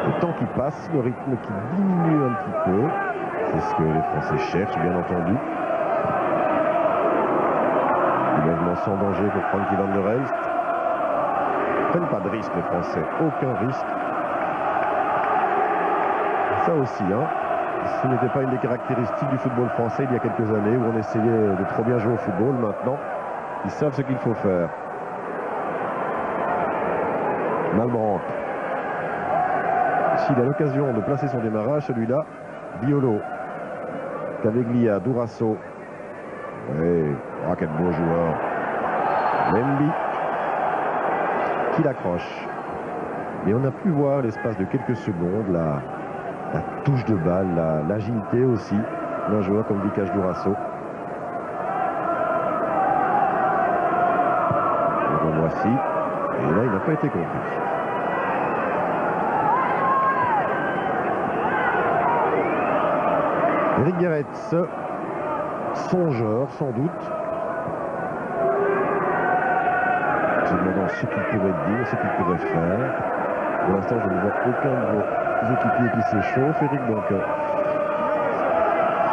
Le temps qui passe, le rythme qui diminue un petit peu. C'est ce que les Français cherchent, bien entendu. Mouvement sans danger pour Frankie Van der Elst. Ils prennent pas de risque, les Français. Aucun risque. Ça aussi, hein. Ce n'était pas une des caractéristiques du football français il y a quelques années où on essayait de trop bien jouer au football. Maintenant, ils savent ce qu'il faut faire. Malbrandt. S'il a l'occasion de placer son démarrage, celui-là, Biolo. Caveglia, Durasso. Oui, oh, quel beau joueur. Lemby qui l'accroche. Mais on a pu voir l'espace de quelques secondes la touche de balle, l'agilité aussi d'un joueur comme Vikash Durasso. Le voici. Et là, il n'a pas été compris. Eric Gerets, songeur sans doute. Se demandant ce qu'il pourrait dire, ce qu'il pourrait faire. Pour l'instant, je ne vois aucun de vos équipiers qui s'échauffe. Eric, donc,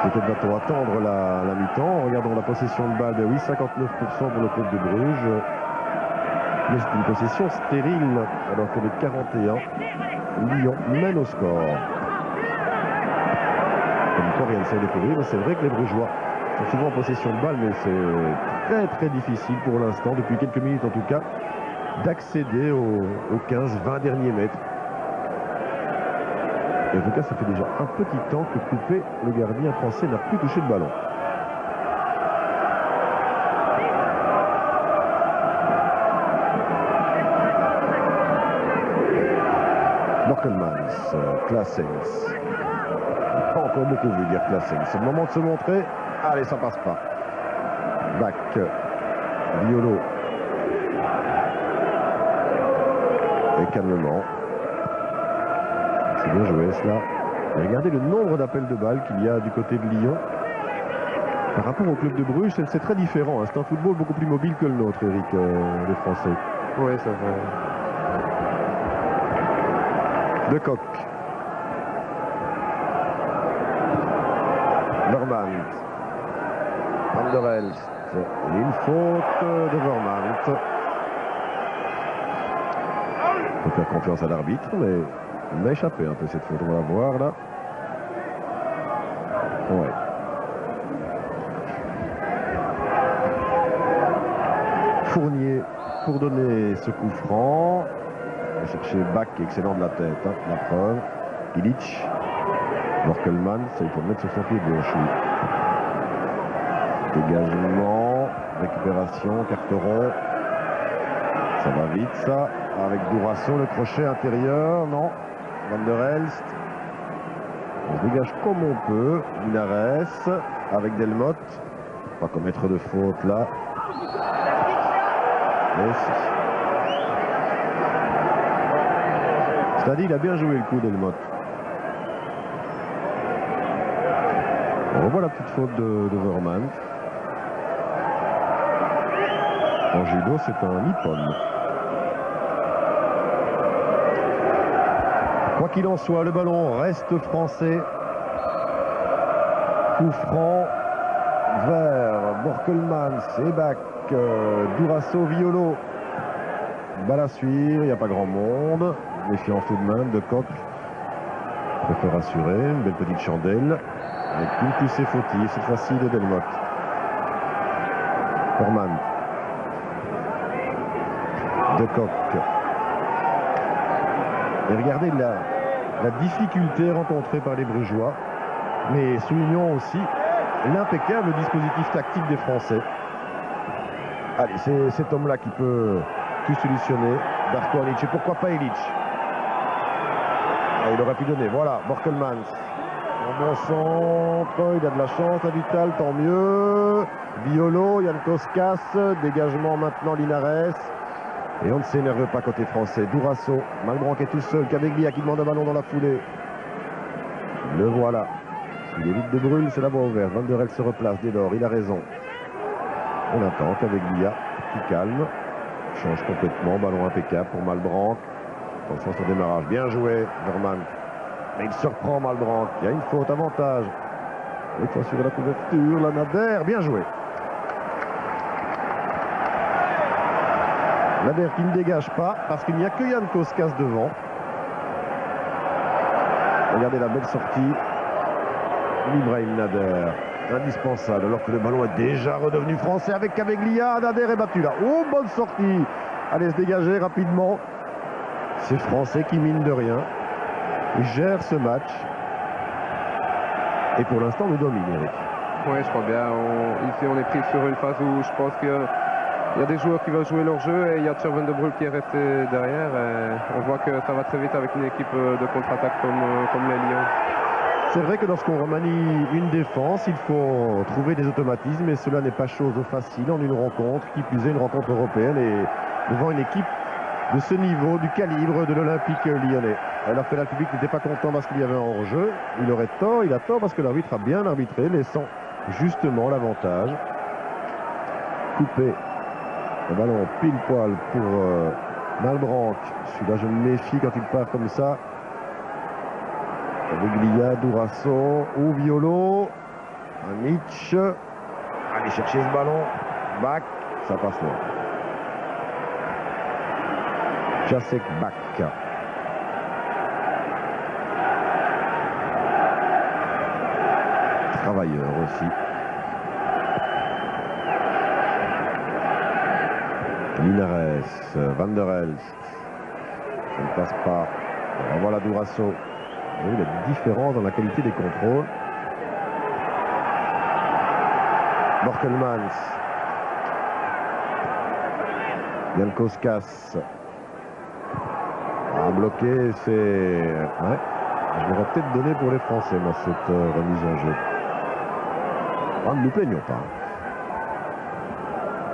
peut-être va-t-on attendre la mi-temps. Regardons la possession de balle. Ben oui, 59% pour le club de Bruges. Mais c'est une possession stérile, alors que les 41, Lyon mène au score. Comme quoi, rien ne s'est découvert, mais c'est vrai que les Brugeois sont souvent en possession de balle, mais c'est très difficile pour l'instant, depuis quelques minutes en tout cas, d'accéder aux 15-20 derniers mètres. Et en tout cas, ça fait déjà un petit temps que Coupé, le gardien français, n'a plus touché le ballon. Borkelmans, Claessens. Pas encore beaucoup vu dire Claessens. C'est le moment de se montrer. Allez, ça passe pas. Bac. Biolo. Et calmement. C'est bien joué cela. Et regardez le nombre d'appels de balles qu'il y a du côté de Lyon. Par rapport au club de Bruges, c'est très différent. Hein. C'est un football beaucoup plus mobile que le nôtre, Eric, les Français. Oui, ça va. Decoq. Vormant. Van der Elst. Et une faute de Vormant. Il faut faire confiance à l'arbitre, mais il m'a échappé un peu cette faute. On va la voir là. Ouais. Fournier pour donner ce coup franc. On va chercher Bach, excellent de la tête, hein, la preuve. Illich. Borkelmans, ça il faut le mettre sur son pied gauche. Dégagement, récupération, Carteron. Ça va vite ça. Avec Durasso, le crochet intérieur, non. Van der Elst. On se dégage comme on peut. Linares avec Delmotte. Pas commettre de faute là. Mais si. C'est-à-dire, il a bien joué le coup Delmotte. On revoit la petite faute de Verman. En judo, c'est un nippon. Quoi qu'il en soit, le ballon reste français. Coup franc vers Borkelmans et Bach, Durasso, Violo. Balle à suivre, il n'y a pas grand monde. Méfiance tout de même de Koch. Préfère assurer, une belle petite chandelle. Avec une poussée fautive, cette fois-ci de Delmotte. Forman. De Koch. Et regardez la difficulté rencontrée par les Brugeois. Mais soulignons aussi l'impeccable dispositif tactique des Français. Allez, c'est cet homme-là qui peut tout solutionner. Darko Anic, et pourquoi pas Ilic. Il aurait pu donner, voilà, Borkelmans. En bon centre, il a de la chance, à Vital, tant mieux. Violo, Yann Koskas, dégagement maintenant Linares. Et on ne s'énerve pas côté français. Durasso, Malbranc est tout seul, Caveglia qui demande un ballon dans la foulée. Le voilà. Il évite de brûler, c'est la voie ouverte. Van der El se replace dès lors, il a raison. On attend Caveglia qui calme. Change complètement, ballon impeccable pour Malbranc. Attention sur démarrage, bien joué, Verman. Mais il se reprend Malbranc, il y a une faute, avantage. Il faut assurer la couverture, la Nader, bien joué. Nader qui ne dégage pas, parce qu'il n'y a que Yann Koskas devant. Regardez la belle sortie. Ibrahim Nader, indispensable, alors que le ballon est déjà redevenu français avec Caveglia. Nader est battu là. Oh, bonne sortie. Allez se dégager rapidement. C'est Français qui, mine de rien, gère ce match. Et pour l'instant, nous domine, Eric. Oui, je crois bien. Ici, on est pris sur une phase où je pense qu'il y a des joueurs qui veulent jouer leur jeu et il y a Van de Bruyne qui est resté derrière. Et on voit que ça va très vite avec une équipe de contre-attaque comme les Lions. C'est vrai que lorsqu'on remanie une défense, il faut trouver des automatismes et cela n'est pas chose facile en une rencontre, qui plus est une rencontre européenne et devant une équipe de ce niveau, du calibre de l'Olympique lyonnais. Alors que le public n'était pas content parce qu'il y avait un hors-jeu, il aurait tort, il a tort parce que l'arbitre a bien arbitré, laissant justement l'avantage. Coupé, le ballon pile poil pour Malbranc. Celui-là, je me méfie quand il part comme ça. Caveglia, Durasso, ou Violo, Anic. Allez chercher ce ballon. Bach, ça passe loin. Jacek Bach. Travailleur aussi. Linares, Van der Elst. Ça ne passe pas. Voilà Durasso. Vous voyez la différence dans la qualité des contrôles. Borkelmans. Yann Koskas. Bloqué, c'est... Ouais. Je l'aurais peut-être donné pour les Français, moi, cette remise en jeu. Ah, ne nous plaignons pas.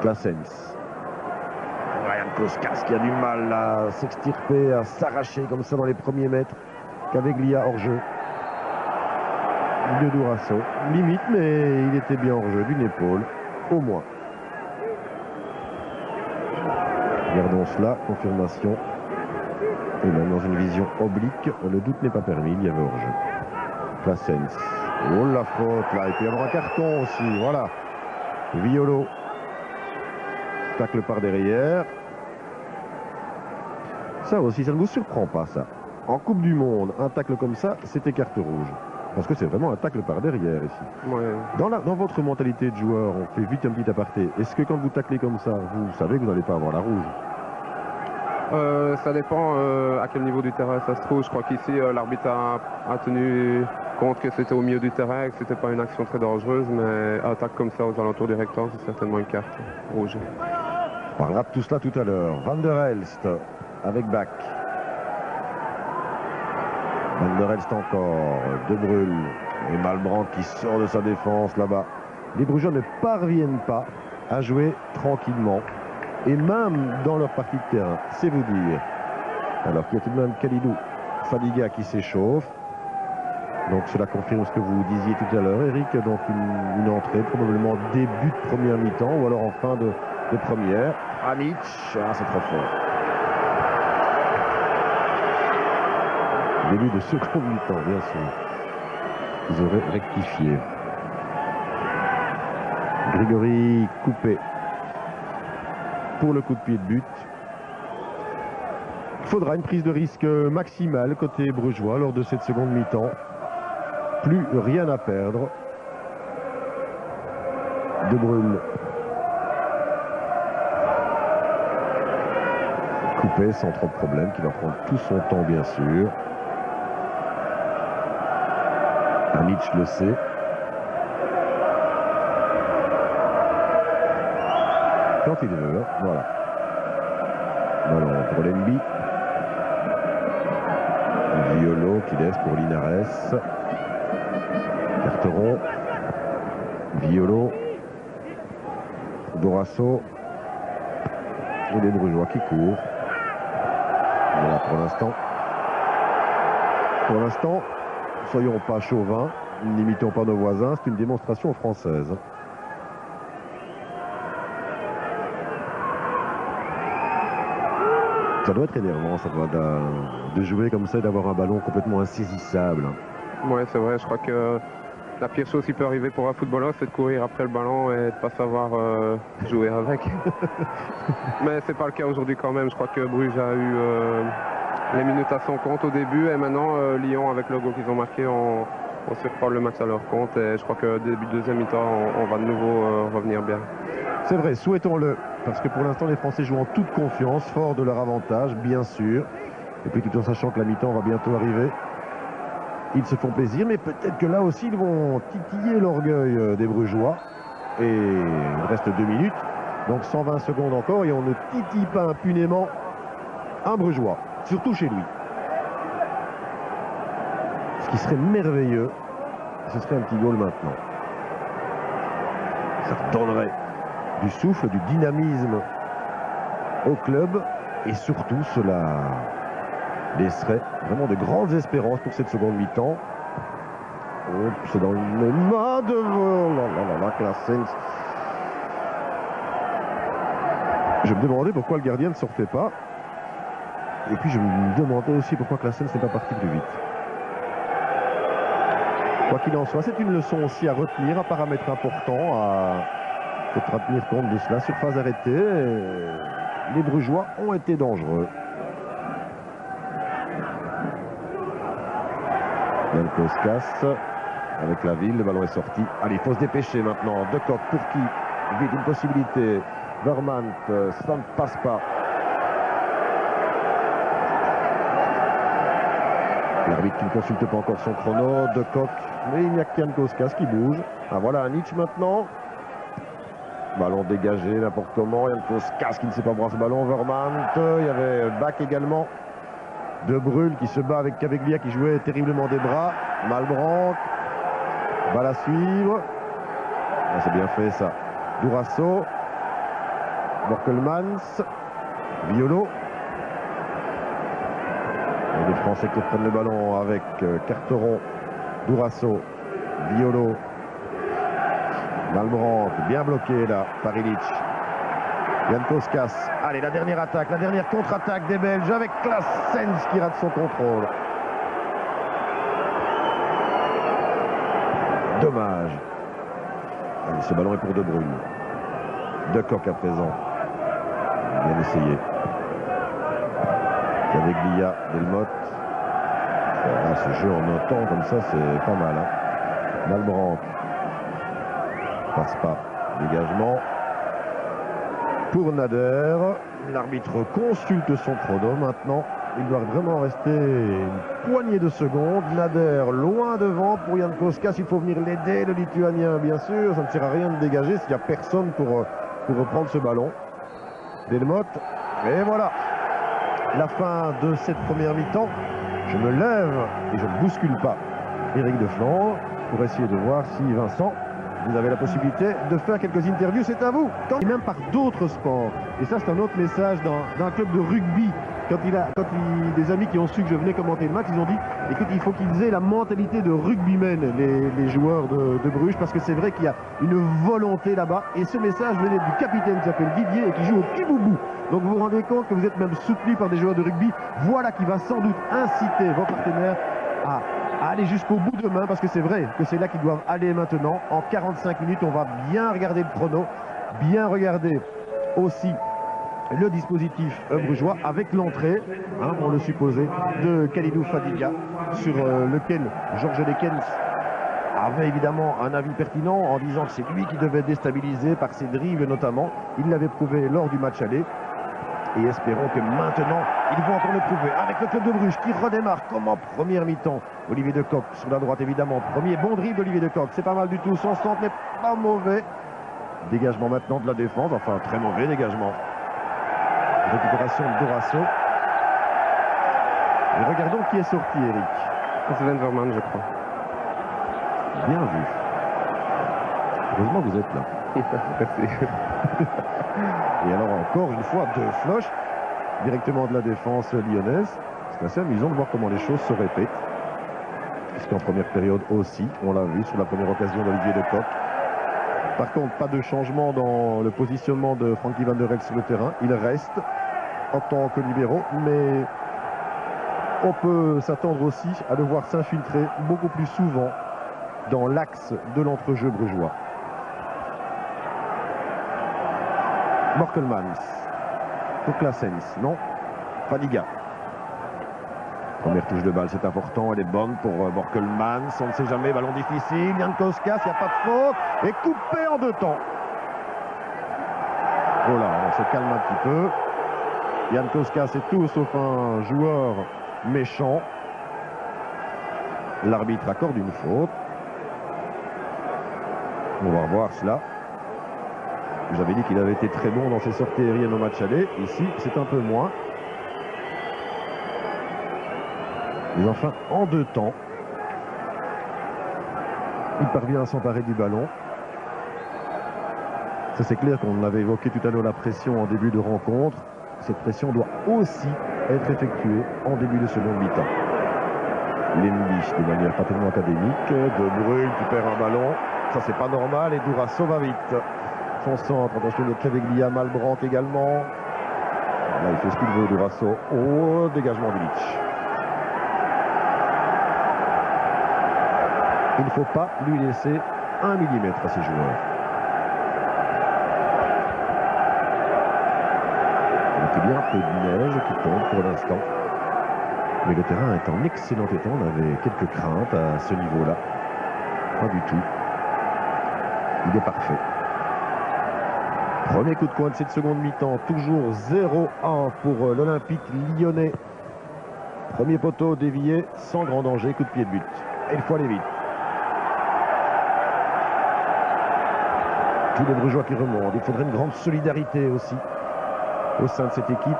Claessens. Yann Koskas qui a du mal à s'extirper, à s'arracher comme ça dans les premiers mètres. Caveglia hors jeu. De Durasso. Limite, mais il était bien hors jeu, d'une épaule, au moins. Regardons cela, confirmation. Et même dans une vision oblique, le doute n'est pas permis, il y avait hors jeu. Claessens. Oh la faute là, et puis il y avoir un carton aussi, voilà. Violo. Tacle par derrière. Ça aussi, ça ne vous surprend pas ça. En Coupe du Monde, un tacle comme ça, c'était carte rouge. Parce que c'est vraiment un tacle par derrière ici. Ouais. Dans votre mentalité de joueur, on fait vite un petit aparté. Est-ce que quand vous taclez comme ça, vous savez que vous n'allez pas avoir la rouge? Ça dépend à quel niveau du terrain ça se trouve. Je crois qu'ici, l'arbitre a tenu compte que c'était au milieu du terrain et que c'était pas une action très dangereuse. Mais un tacle comme ça aux alentours du rectangle, c'est certainement une carte rouge. On parlera de tout cela tout à l'heure. Van der Elst avec Bach. Van der Elst encore, De Bruyne et Malbranc qui sort de sa défense là-bas. Les Brugeois ne parviennent pas à jouer tranquillement et même dans leur partie de terrain, c'est vous dire. Alors qu'il y a tout de même Khalidou Fadiga qui s'échauffe. Donc cela confirme ce que vous disiez tout à l'heure, Eric. Donc une entrée, probablement début de première mi-temps ou alors en fin de première. Anic, c'est trop fort. Début de seconde mi-temps, bien sûr. Ils auraient rectifié. Grégory Coupé pour le coup de pied de but. Il faudra une prise de risque maximale côté brugeois lors de cette seconde mi-temps. Plus rien à perdre. De Bruyne. Coupé sans trop de problème, qui va prendre tout son temps bien sûr. Anic le sait. Quand il veut, voilà. Ballon pour l'Enby. Violo qui laisse pour Linares. Carteron. Violo. Dorasso. Et les Brugeois qui courent. Voilà pour l'instant. Pour l'instant, soyons pas chauvins, n'imitons pas nos voisins, c'est une démonstration française. Ça doit être énervant, ça doit de jouer comme ça et d'avoir un ballon complètement insaisissable. Ouais, c'est vrai, je crois que la pire chose qui peut arriver pour un footballeur, c'est de courir après le ballon et de ne pas savoir jouer avec. Mais c'est pas le cas aujourd'hui quand même. Je crois que Bruges a eu les minutes à son compte au début et maintenant Lyon, avec le goal qu'ils ont marqué, on surprend le match à leur compte et je crois que début de deuxième mi-temps, on va de nouveau revenir bien. C'est vrai, souhaitons-le, parce que pour l'instant les Français jouent en toute confiance, forts de leur avantage, bien sûr. Et puis tout en sachant que la mi-temps va bientôt arriver. Ils se font plaisir, mais peut-être que là aussi, ils vont titiller l'orgueil des Brugeois. Et il reste 2 minutes, donc 120 secondes encore, et on ne titille pas impunément un Brugeois, surtout chez lui. Ce qui serait merveilleux, ce serait un petit goal maintenant. Ça donnerait du souffle, du dynamisme au club, et surtout cela laisserait vraiment de grandes espérances pour cette seconde mi-temps. C'est dans les mains de... Oh là là, Claessens. Je me demandais pourquoi le gardien ne sortait pas. Et puis je me demandais aussi pourquoi Claessens n'est pas parti plus vite. Quoi qu'il en soit, c'est une leçon aussi à retenir, un paramètre important. Il faudra tenir compte de cela. Surface arrêtée. Les Brugeois ont été dangereux. Jan Koskas avec la ville, le ballon est sorti. Allez, il faut se dépêcher maintenant. De Kock pour qui? Vite une possibilité. Vermand, ça ne passe pas. L'arbitre qui ne consulte pas encore son chrono. De Kock, mais il n'y a que Jan Koskas qui bouge. Ah voilà, Anic maintenant. Ballon dégagé n'importe comment. Jan Koskas qui ne sait pas brasser ce ballon. Vermand, il y avait Bach également. De Bruyne qui se bat avec Caveglia qui jouait terriblement des bras. Malbranc va la suivre. Ah, c'est bien fait ça. Dorasso. Borkelmans. Violo. Et les Français qui reprennent le ballon avec Carteron. Dorasso. Violo. Malbranc bien bloqué là par Ilic. Jan Koskas. Allez, la dernière attaque, la dernière contre-attaque des Belges avec Claessens qui rate son contrôle. Dommage. Allez, ce ballon est pour De Bruyne. De Kock à présent. Bien essayé. Caveglia, Delmotte. Ah, ce jeu en un temps comme ça, c'est pas mal. Hein. Malbranc. Passe pas. Dégagement. Pour Nader, l'arbitre consulte son chrono maintenant. Il doit vraiment rester une poignée de secondes. Nader loin devant pour Jan Koskas. Il faut venir l'aider, le Lituanien, bien sûr. Ça ne sert à rien de dégager s'il n'y a personne pour reprendre ce ballon. Delmotte. Et voilà. La fin de cette première mi-temps. Je me lève et je ne bouscule pas Éric Deflandre pour essayer de voir si Vincent... Vous avez la possibilité de faire quelques interviews, c'est à vous. Et même par d'autres sports. Et ça, c'est un autre message d'un club de rugby des amis qui ont su que je venais commenter le match, ils ont dit, écoute, il faut qu'ils aient la mentalité de rugbymen, les joueurs de Bruges, parce que c'est vrai qu'il y a une volonté là-bas. Et ce message venait du capitaine qui s'appelle Didier et qui joue au petit boubou. Donc vous vous rendez compte que vous êtes même soutenu par des joueurs de rugby. Voilà qui va sans doute inciter vos partenaires à aller jusqu'au bout demain, parce que c'est vrai que c'est là qu'ils doivent aller maintenant. En 45 minutes, on va bien regarder le chrono, bien regarder aussi le dispositif brugeois avec l'entrée, on le supposait, de Khalidou Fadiga, sur lequel Georges Lekens avait évidemment un avis pertinent en disant que c'est lui qui devait déstabiliser par ses drives notamment. Il l'avait prouvé lors du match aller. Et espérons que maintenant, ils vont encore le prouver avec le club de Bruges qui redémarre comme en première mi-temps. Olivier Decoq sur la droite évidemment. Premier bon drive d'Olivier Decoq. C'est pas mal du tout. Son centre n'est pas mauvais. Dégagement maintenant de la défense. Enfin, très mauvais dégagement. Récupération de Dorasso. Et regardons qui est sorti, Eric. Sven Verman, je crois. Bien vu. Heureusement que vous êtes là. Merci. Et alors encore une fois, deux floches directement de la défense lyonnaise. C'est assez amusant de voir comment les choses se répètent. Puisqu'en première période aussi, on l'a vu sur la première occasion d'Olivier Decoq. Par contre, pas de changement dans le positionnement de Frankie Van der Elst sur le terrain. Il reste en tant que libéraux, mais on peut s'attendre aussi à le voir s'infiltrer beaucoup plus souvent dans l'axe de l'entrejeu brugeois. Borkelmans, pour Claessens, non, Fadiga. Première touche de balle, c'est important, elle est bonne pour Borkelmans, on ne sait jamais, ballon difficile, Jankowskas, il n'y a pas de faute, et coupé en deux temps. Voilà, on se calme un petit peu. Jankowskas est tout sauf un joueur méchant. L'arbitre accorde une faute. On va revoir cela. J'avais dit qu'il avait été très bon dans ses sorties aériennes au match aller. Ici, c'est un peu moins. Mais enfin, en deux temps, il parvient à s'emparer du ballon. Ça, c'est clair qu'on avait évoqué tout à l'heure la pression en début de rencontre. Cette pression doit aussi être effectuée en début de seconde mi-temps. Lemby, de manière pas tellement académique. De Bruyne qui perd un ballon. Ça, c'est pas normal. Et Dourasso va vite. Son centre, attention de Caveglia, Malbrandt également. Là, il fait ce qu'il veut, Dourasso. Oh, dégagement d'Ilic. Il ne faut pas lui laisser 1 millimètre à ses joueurs. Il y a bien un peu de neige qui tombe pour l'instant. Mais le terrain est en excellent état. On avait quelques craintes à ce niveau-là. Pas du tout. Il est parfait. Premier coup de coin de cette seconde mi-temps, toujours 0-1 pour l'Olympique lyonnais. Premier poteau dévié, sans grand danger, coup de pied de but. Et il faut aller vite. Tous les Brugeois qui remontent. Il faudrait une grande solidarité aussi au sein de cette équipe.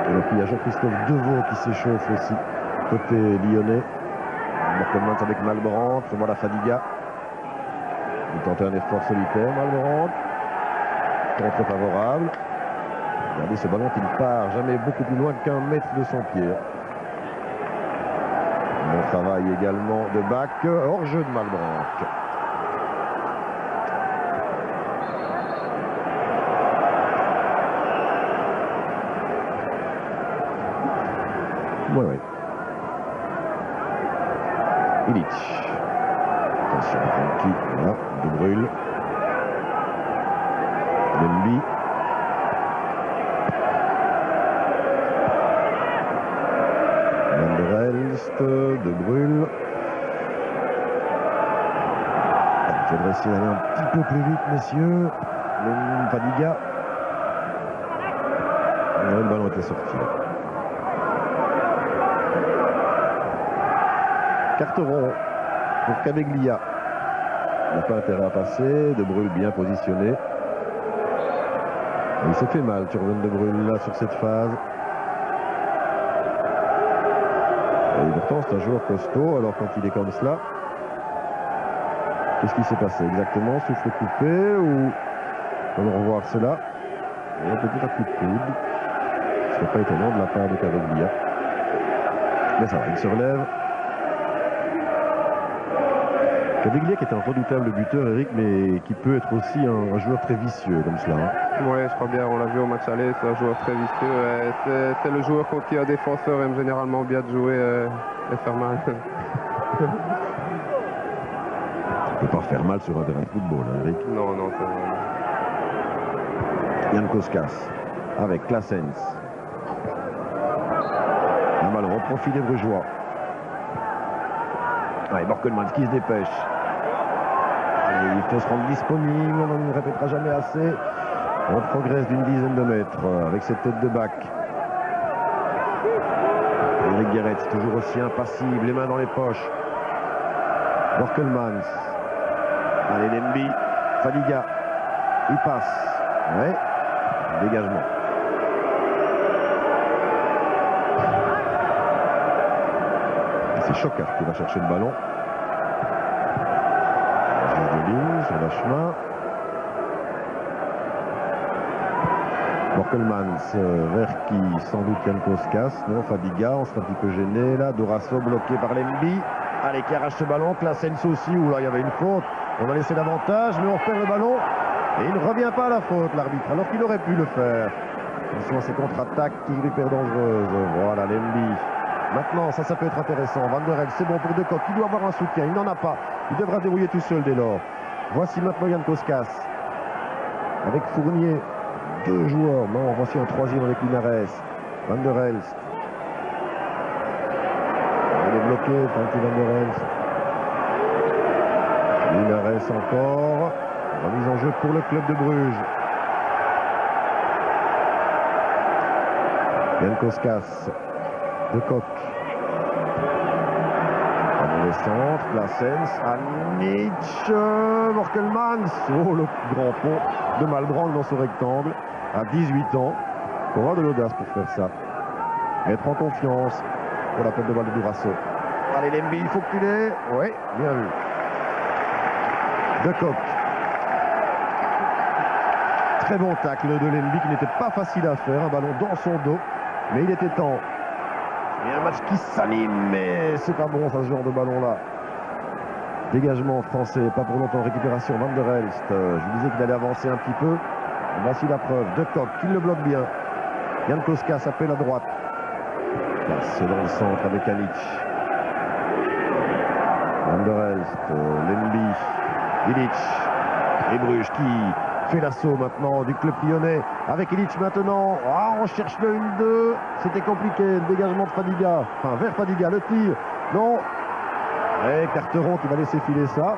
Et donc il y a Jean-Christophe Deveau qui s'échauffe aussi, côté lyonnais. Borkelmans avec Malbrandt, voilà Fadiga. Il tente un effort solitaire, Malbrandt. Contre favorable. Regardez ce ballon qui ne part jamais beaucoup plus loin qu'1 mètre de son pied. Bon travail également de Bach. Hors-jeu de Malbrandt. Oui. Ilic. Attention, Francky, voilà, De Bruyne. Lemby. Van der Elst, De Bruyne. Il faudrait essayer d'aller un petit peu plus vite, messieurs. Fadiga. Le ballon était sorti. Carteron pour Caveglia. Il n'a pas intérêt à passer. De Bruyne bien positionné. Il s'est fait mal, Turven De Bruyne, là, sur cette phase. Et pourtant, c'est un joueur costaud. Alors, quand il est comme cela, qu'est-ce qui s'est passé exactement? Souffle coupé ou... On va revoir cela. Et peut-être un coup de coude. C'est pas étonnant de la part de Caveglia. Mais ça va, il se relève. Caveglia qui est un redoutable buteur, Eric, mais qui peut être aussi un joueur très vicieux comme cela. Hein. Oui, je crois bien, on l'a vu au match aller, c'est un joueur très vicieux. C'est le joueur contre qui un défenseur aime généralement bien de jouer et faire mal. Ça ne peut pas faire mal sur un terrain de football, hein, Eric. Non, non, c'est vrai. Jan Koskas avec Claessens. Un ballon au profit des Brugeois. Ouais, Borkelmans qui se dépêche. Allez, il faut se rendre disponible, on ne répétera jamais assez. On progresse d'une dizaine de mètres avec cette tête de bac. Eric Guéret, toujours aussi impassible, les mains dans les poches. Borkelmans. Allez, Lemby. Fadiga. Il passe. Ouais. Dégagement. C'est Chocard qui va chercher le ballon. Juge de ligne sur le chemin. Borkelmans vers qui sans doute Jan Koskas. Non, Fadiga, on sera un petit peu gêné là. Dorasso bloqué par Lemby. Allez, qui arrache ce ballon. Claessens aussi, où là il y avait une faute. On a laissé davantage, mais on perd le ballon. Et il ne revient pas à la faute, l'arbitre, alors qu'il aurait pu le faire. Attention à ces contre-attaques, toujours hyper dangereuses. Voilà, Lemby. Maintenant, ça peut être intéressant. Van der Elst, c'est bon pour De Kock. Il doit avoir un soutien. Il n'en a pas. Il devra débrouiller tout seul dès lors. Voici maintenant Jan Koskas. Avec Fournier. 2 joueurs. Non, voici un troisième avec Linares. Van der Elst. Il est bloqué. Frankie Van der Elst. Linares encore. Remise en jeu pour le club de Bruges. Jan Koskas. De Kock. Dans le centre, Claessens, Anic, Borkelmans. Oh, le grand pont de Malbranche dans ce rectangle. À 18 ans. Il faut avoir de l'audace pour faire ça. Être en confiance pour la tête de balle de Dorasso. Allez, Lemby, il faut que tu l'aies. Oui, bien vu. De Kock. Très bon tacle de Lemby qui n'était pas facile à faire. Un ballon dans son dos. Mais il était temps. Il y a un match qui s'anime, mais c'est pas bon ça, ce genre de ballon-là. Dégagement français, pas pour longtemps, récupération Van der Elst. Je vous disais qu'il allait avancer un petit peu. Voici la preuve. De Kock, qui le bloque bien. Jan Koskas appelle à droite. C'est dans le centre avec Anic. Van der Elst, Lemby, Ilic. Et Bruges qui fait l'assaut maintenant du club lyonnais avec Ilic maintenant. Ah, on cherche le 1-2. C'était compliqué. Le dégagement de Fadiga. Enfin, vers Fadiga. Le tir. Non. Et Carteron qui va laisser filer ça.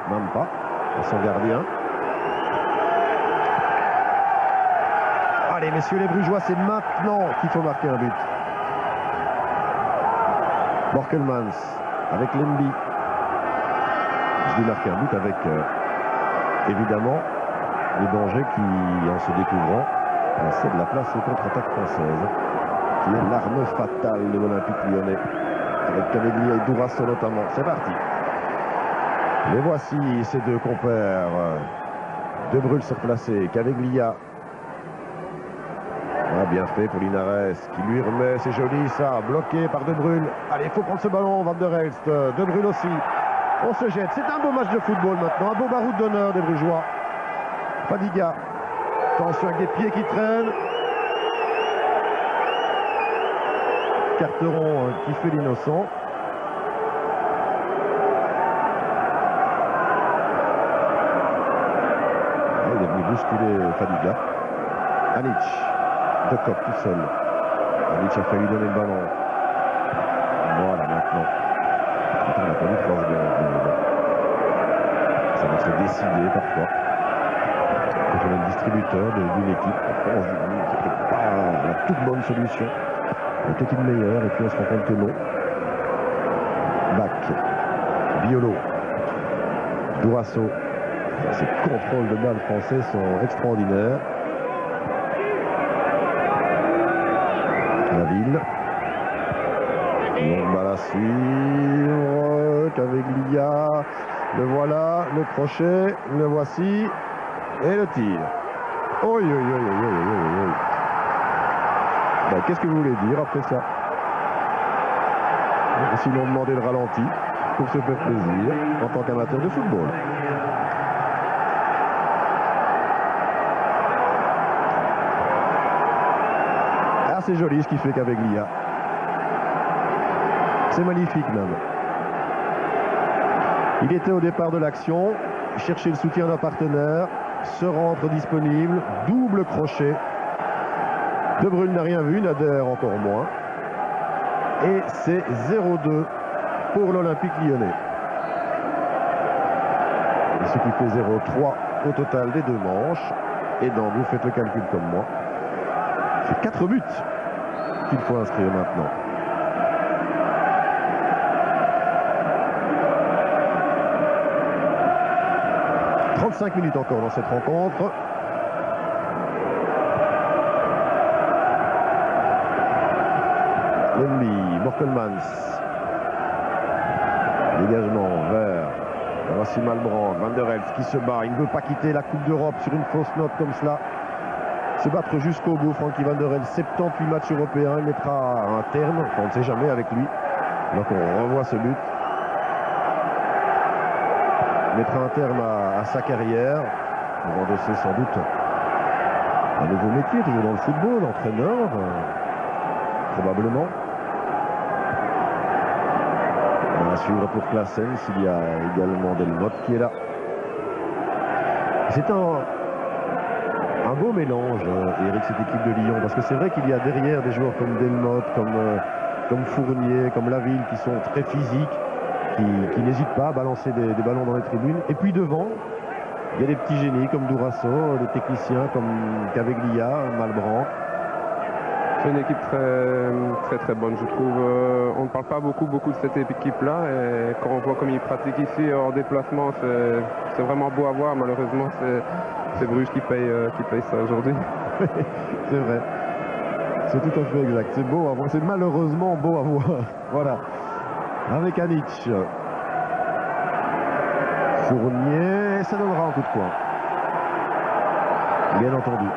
Même pas. Son gardien. Allez, messieurs les Brugeois, c'est maintenant qu'il faut marquer un but. Borkelmans avec Lemby. Je dis marquer un but avec évidemment le danger qui, en se découvrant, cède la place aux contre-attaques françaises, qui est l'arme fatale de l'Olympique lyonnais, avec Caveglia et Dorasso notamment. C'est parti. Les voici, ces deux compères. De Bruyne se replacer. Caveglia. Ah, bien fait pour Linares, qui lui remet, c'est joli ça, bloqué par De Bruyne. Allez, il faut prendre ce ballon, Van der Elst. De Bruyne aussi. On se jette. C'est un beau match de football maintenant, un beau baroud d'honneur des Brugeois. Fadiga. Attention avec des pieds qui traînent. Carteron qui fait l'innocent. Il est venu bousculer Fadiga. Anic. De Kock tout seul. Anic a failli donner le ballon. Voilà maintenant. Attends, on n'a pas vu 3 secondes. Ça va se décider parfois. Quand on est le distributeur d'une équipe, on se dit que c'est pas la toute bonne solution. Peut-être une meilleure, et puis on se rend compte que non. Bach, Biolo, Dorasso. Ces contrôles de balles français sont extraordinaires. La ville. Longue balle à suivre. Caveglia. Le voilà, le crochet, le voici. Et le tir. Oui, oui, oui, oui, oui, oui, oui. Ben, qu'est-ce que vous voulez dire après ça? Sinon demander le ralenti pour se faire plaisir en tant qu'amateur de football. Ah, c'est joli ce qu'il fait qu'avec l'IA. C'est magnifique même. Il était au départ de l'action, chercher le soutien d'un partenaire, se rendre disponible, double crochet. De Bruyne n'a rien vu, Nader encore moins. Et c'est 0-2 pour l'Olympique lyonnais. Et ce qui fait 0-3 au total des deux manches. Et donc, vous faites le calcul comme moi. C'est 4 buts qu'il faut inscrire maintenant. « 35 minutes encore dans cette rencontre. Lemby, Borkelmans. Dégagement vers. Voici Malbranc, Van der Elst qui se bat. Il ne veut pas quitter la Coupe d'Europe sur une fausse note comme cela. Se battre jusqu'au bout, Frankie Van der Elst. 78 matchs européens. Il mettra un terme. Enfin, on ne sait jamais avec lui. Donc on revoit ce but. Il mettra un terme à sa carrière. On va endosser sans doute un nouveau métier, toujours dans le football, entraîneur, probablement. À suivre pour Claessens, il y a également Delmotte qui est là. C'est un beau mélange, Eric, cette équipe de Lyon, parce que c'est vrai qu'il y a derrière des joueurs comme Delmotte, comme Fournier, comme Laville, qui sont très physiques, qui n'hésitent pas à balancer des ballons dans les tribunes. Et puis devant, il y a des petits génies comme Dourasso, des techniciens comme Caveglia, Malbranc. C'est une équipe très bonne, je trouve. On ne parle pas beaucoup de cette équipe-là. Et quand on voit comme ils pratiquent ici en déplacement, c'est vraiment beau à voir. Malheureusement, c'est Bruges qui paye ça aujourd'hui. C'est vrai. C'est tout à fait exact. C'est beau à voir. C'est malheureusement beau à voir. Voilà. Avec Anic. Fournier. Ça donnera un coup de poing. Bien entendu.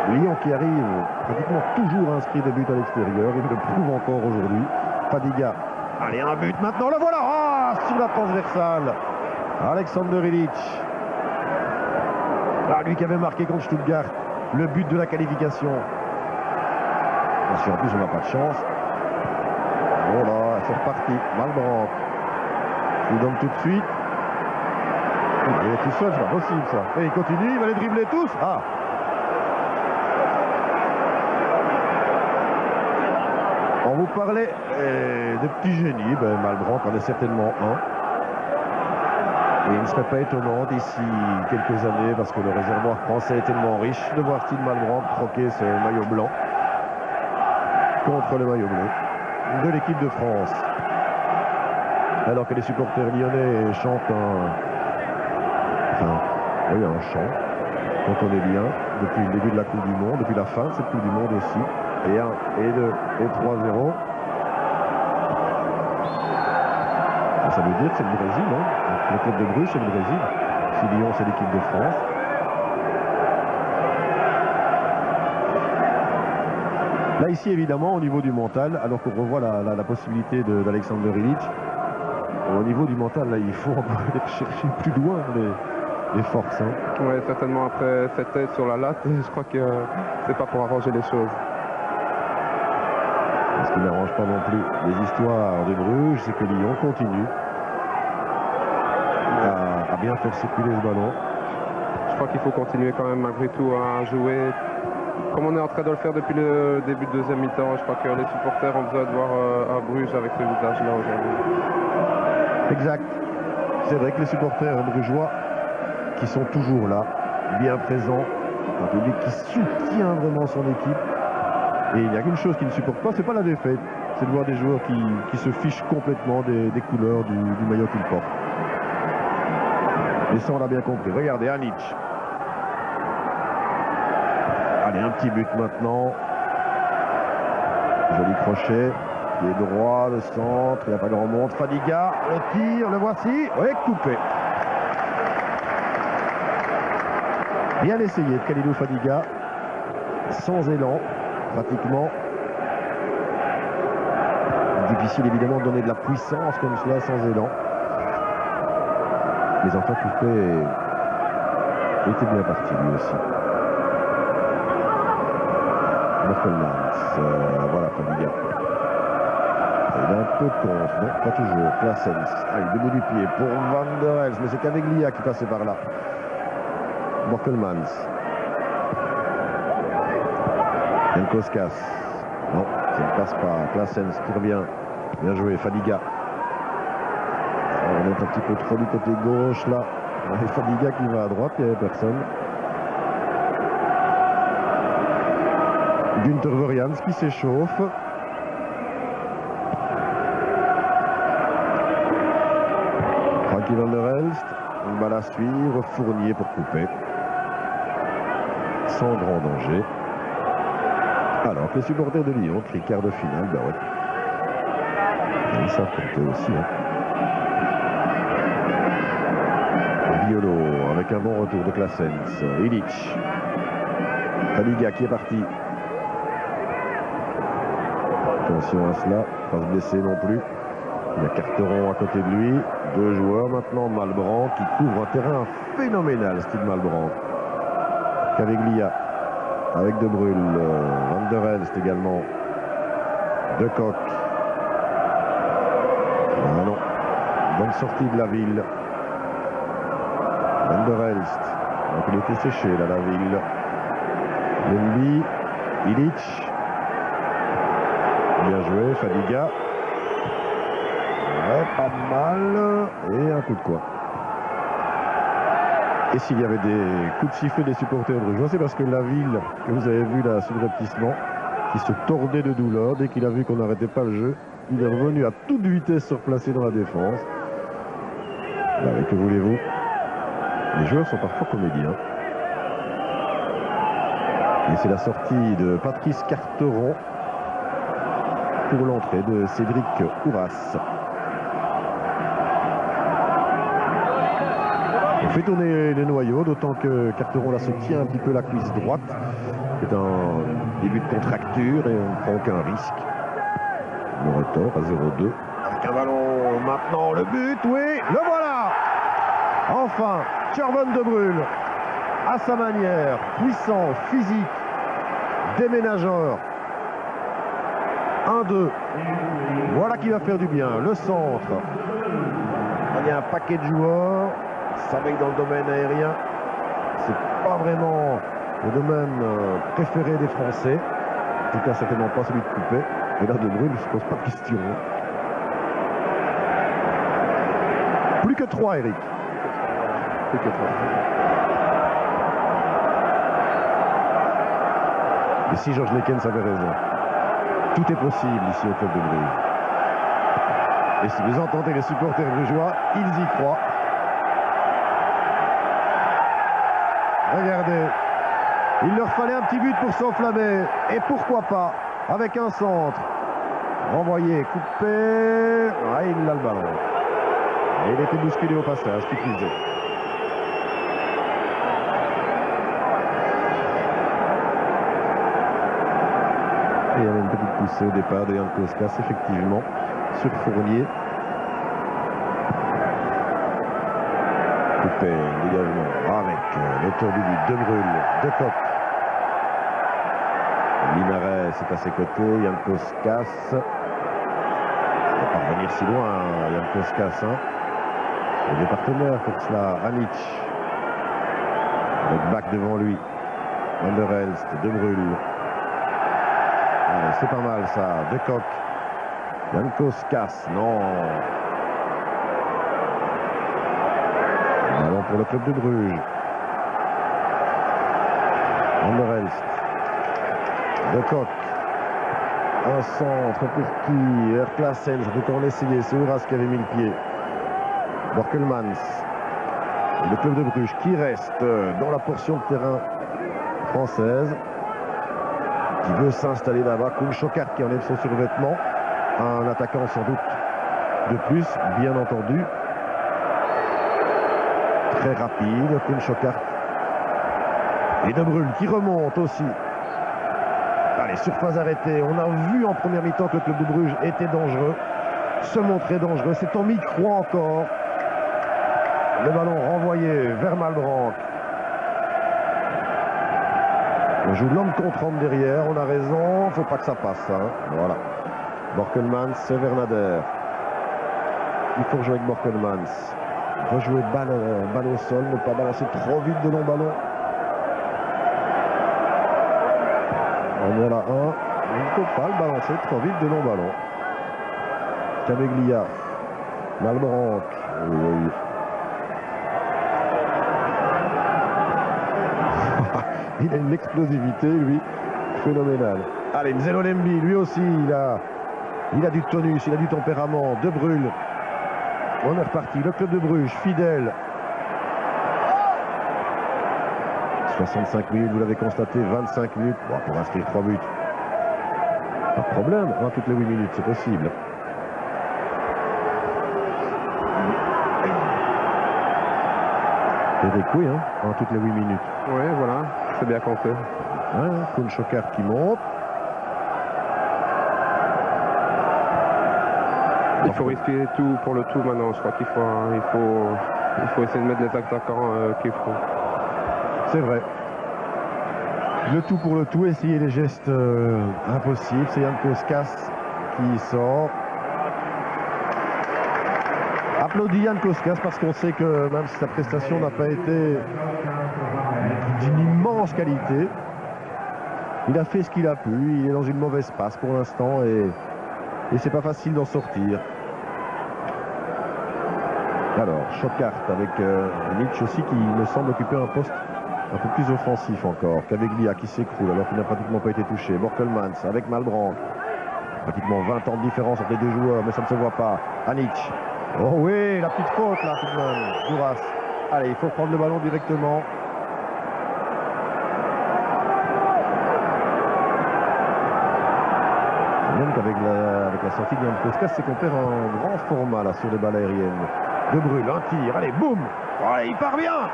Lyon qui arrive pratiquement toujours à inscrire des buts à l'extérieur. Il le prouve encore aujourd'hui. Fadiga. Allez, un but maintenant. Le voilà. Ah, sur la transversale. Alexander Ilić. Ah, lui qui avait marqué contre Stuttgart le but de la qualification. En plus, on n'a pas de chance. Voilà, c'est reparti. Malbranc. Il donne tout de suite. Il est tout seul, c'est pas possible ça. Et il continue, il va les dribbler tous. Ah. On vous parlait des petits génies. Ben, Malbranc en est certainement un. Et il ne serait pas étonnant d'ici quelques années, parce que le réservoir français est tellement riche, de voir Steve Malbranc troquer ce maillot blanc contre le maillot bleu de l'équipe de France. Alors que les supporters lyonnais chantent un chant, qu'on connaît bien, depuis le début de la Coupe du Monde, depuis la fin de cette Coupe du Monde aussi. Et 1, et 2, et 3-0. Ça veut dire que c'est le Brésil, hein. Le club de Bruges, c'est le Brésil. Si Lyon, c'est l'équipe de France. Là, ici, évidemment, au niveau du mental, alors qu'on revoit la possibilité d'Alexander Ilić, au niveau du mental, là, il faut encore aller chercher plus loin les forces. Hein. Oui, certainement après cette tête sur la latte, je crois que c'est pas pour arranger les choses. Ce qui n'arrange pas non plus les histoires de Bruges, c'est que Lyon continue à bien faire circuler ce ballon. Je crois qu'il faut continuer quand même malgré tout à jouer comme on est en train de le faire depuis le début de deuxième mi-temps. Je crois que les supporters ont besoin de voir à Bruges avec ce visage-là aujourd'hui. Exact. C'est vrai que les supporters brugeois qui sont toujours là, bien présents, un public qui soutient vraiment son équipe. Et il n'y a qu'une chose qu'ils ne supportent pas, c'est pas la défaite. C'est de voir des joueurs qui se fichent complètement des couleurs du maillot qu'ils portent. Et ça, on l'a bien compris. Regardez, Anic. Allez, un petit but maintenant. Joli crochet. Pied droit, le centre. Il n'y a pas de remonte. Fadiga, le tir, le voici. Oui, coupé. Bien essayé de Khalilou Fadiga. sans élan, pratiquement. Difficile évidemment de donner de la puissance comme cela sans élan. Mais enfin, Coupé était bien parti lui aussi. Borkelmans, voilà, Fadiga. Il a un peu de contre, non, pas toujours. Claessens, il debout du pied pour Van der Elst, mais c'est Caveglia qui passait par là. Borkelmans. Jankowskas. Non, ça ne passe pas. Claessens qui revient. Bien joué, Fadiga. On est un petit peu trop du côté gauche là. Et Fadiga qui va à droite, il n'y avait personne. Günther Vorians qui s'échauffe. Frankie Van der Elst. Une balle à suivre. Fournier pour couper. Sans grand danger. Alors que les supporters de Lyon crient quart de finale, ben ouais. Ils savent compter aussi. Hein. Biolo avec un bon retour de Claessens. Illich. Fadiga qui est parti. Attention à cela, pas se blesser non plus. Il y a Carteron à côté de lui. Deux joueurs maintenant. Malbranc qui couvre un terrain phénoménal, Steve Malbranc. Caveglia avec De Bruyne. Van der Elst également. De Kock. Ah non. Bonne sortie de la ville. Van der Elst. Donc il était séché là, la ville. Lemby. Illich. Bien joué, Fadiga. Ouais, pas mal. Et un coup de quoi. Et s'il y avait des coups de sifflet des supporters brugeois, c'est parce que la ville, que vous avez vu là subrepticement, qui se tordait de douleur dès qu'il a vu qu'on n'arrêtait pas le jeu, il est revenu à toute vitesse se replacer dans la défense. Et que voulez-vous? Les joueurs sont parfois comédiens. Et c'est la sortie de Patrice Carteron pour l'entrée de Cédric Ouras. On fait tourner les noyaux, d'autant que Carteron là se tient un petit peu la cuisse droite. C'est un début de contracture et on ne prend aucun risque. Le retour à 0-2. Avec un ballon maintenant, le but, oui, le voilà. Enfin, Tjerven De Bruyne, à sa manière, puissant, physique, déménageur. 1-2. Voilà qui va faire du bien. Le centre. Il y a un paquet de joueurs. Ça va dans le domaine aérien. C'est pas vraiment le domaine préféré des Français. En tout cas, certainement pas celui de Coupé. Et là, De Bruyne ne se pose pas de questions. Plus que 3, Eric. Plus que 3. Et si Georges Lekens avait raison. Tout est possible ici au Club de Bruges. Et si vous entendez les supporters brugeois, ils y croient. Regardez, il leur fallait un petit but pour s'enflammer. Et pourquoi pas, avec un centre. Renvoyé, coupé. Ah, il a le ballon. Et il était bousculé au passage, qui plus est. Et il y avait une petite poussée au départ de Jankowskas, effectivement, sur Fournier. Coupé, dégagement, avec le tour du but de Bruyne, De Kock. Linares est à ses côtés, Jankowskas. Il ne va pas revenir si loin, Jankowskas. Hein. Il y a des partenaires pour cela, Anic. Avec Bach devant lui. Van der Elst, De Bruyne. C'est pas mal ça, De Kock. Jankowskas, non. Ballon pour le Club de Bruges. Van der Elst. De Kock. Un centre pour qui? Claessens, peut en essayer. C'est Ouras qui avait mis le pied. Borkelmans. Le Club de Bruges qui reste dans la portion de terrain française. Qui veut s'installer là-bas. Koun-Schokart qui enlève son survêtement. Un attaquant sans doute de plus, bien entendu. Très rapide, Koun-Schokart. Et De Bruyne qui remonte aussi. Allez, surface arrêtée. On a vu en première mi-temps que le club de Bruges était dangereux, se montrait dangereux. C'est en mi-croix encore. Le ballon renvoyé vers Malbranck. On joue l'homme contre homme derrière, on a raison, faut pas que ça passe. Hein. Voilà. Borkelmans, c'est Wernader. Il faut rejouer avec Borkelmans. Rejouer balle au sol, ne pas balancer trop vite de longs ballons. En voilà un. Il ne faut pas le balancer trop vite de longs ballons. Caveglia. Malbranck. Oui. Il a une explosivité, lui, phénoménale. Allez, Nzelo Lembi, lui aussi, il a du tonus, il a du tempérament. De Bruyne. On est reparti. Le club de Bruges, fidèle. 65 minutes, vous l'avez constaté, 25 minutes. Bon, pour inscrire 3 buts. Pas de problème, hein, toutes les 8 minutes, c'est possible. Oui, hein, toutes les 8 minutes. Oui, voilà, c'est bien compté. Hein, Koen Schockart qui monte. Il faut risquer tout pour le tout maintenant. Je crois qu'il faut essayer de mettre les attaquants qu'il faut. C'est vrai. Le tout pour le tout, essayer les gestes impossibles. C'est Jan Koskas qui sort. Applaudit Jan Koskas parce qu'on sait que même si sa prestation n'a pas été d'une immense qualité, il a fait ce qu'il a pu. Il est dans une mauvaise passe pour l'instant et c'est pas facile d'en sortir. Alors, Schockart avec Nietzsche aussi qui me semble occuper un poste un peu plus offensif encore. Caveglia qui s'écroule alors qu'il n'a pratiquement pas été touché. Borkelmans avec Malbranck. Pratiquement 20 ans de différence entre les deux joueurs, mais ça ne se voit pas. Anic. Oh oui, la petite faute là tout de même. Duras. Allez, il faut prendre le ballon directement. Même qu'avec la sortie de Jan Koskas, c'est qu'on perd un grand format là sur les balles aériennes. De Bruyne, un tir, allez, boum. Allez, il parvient.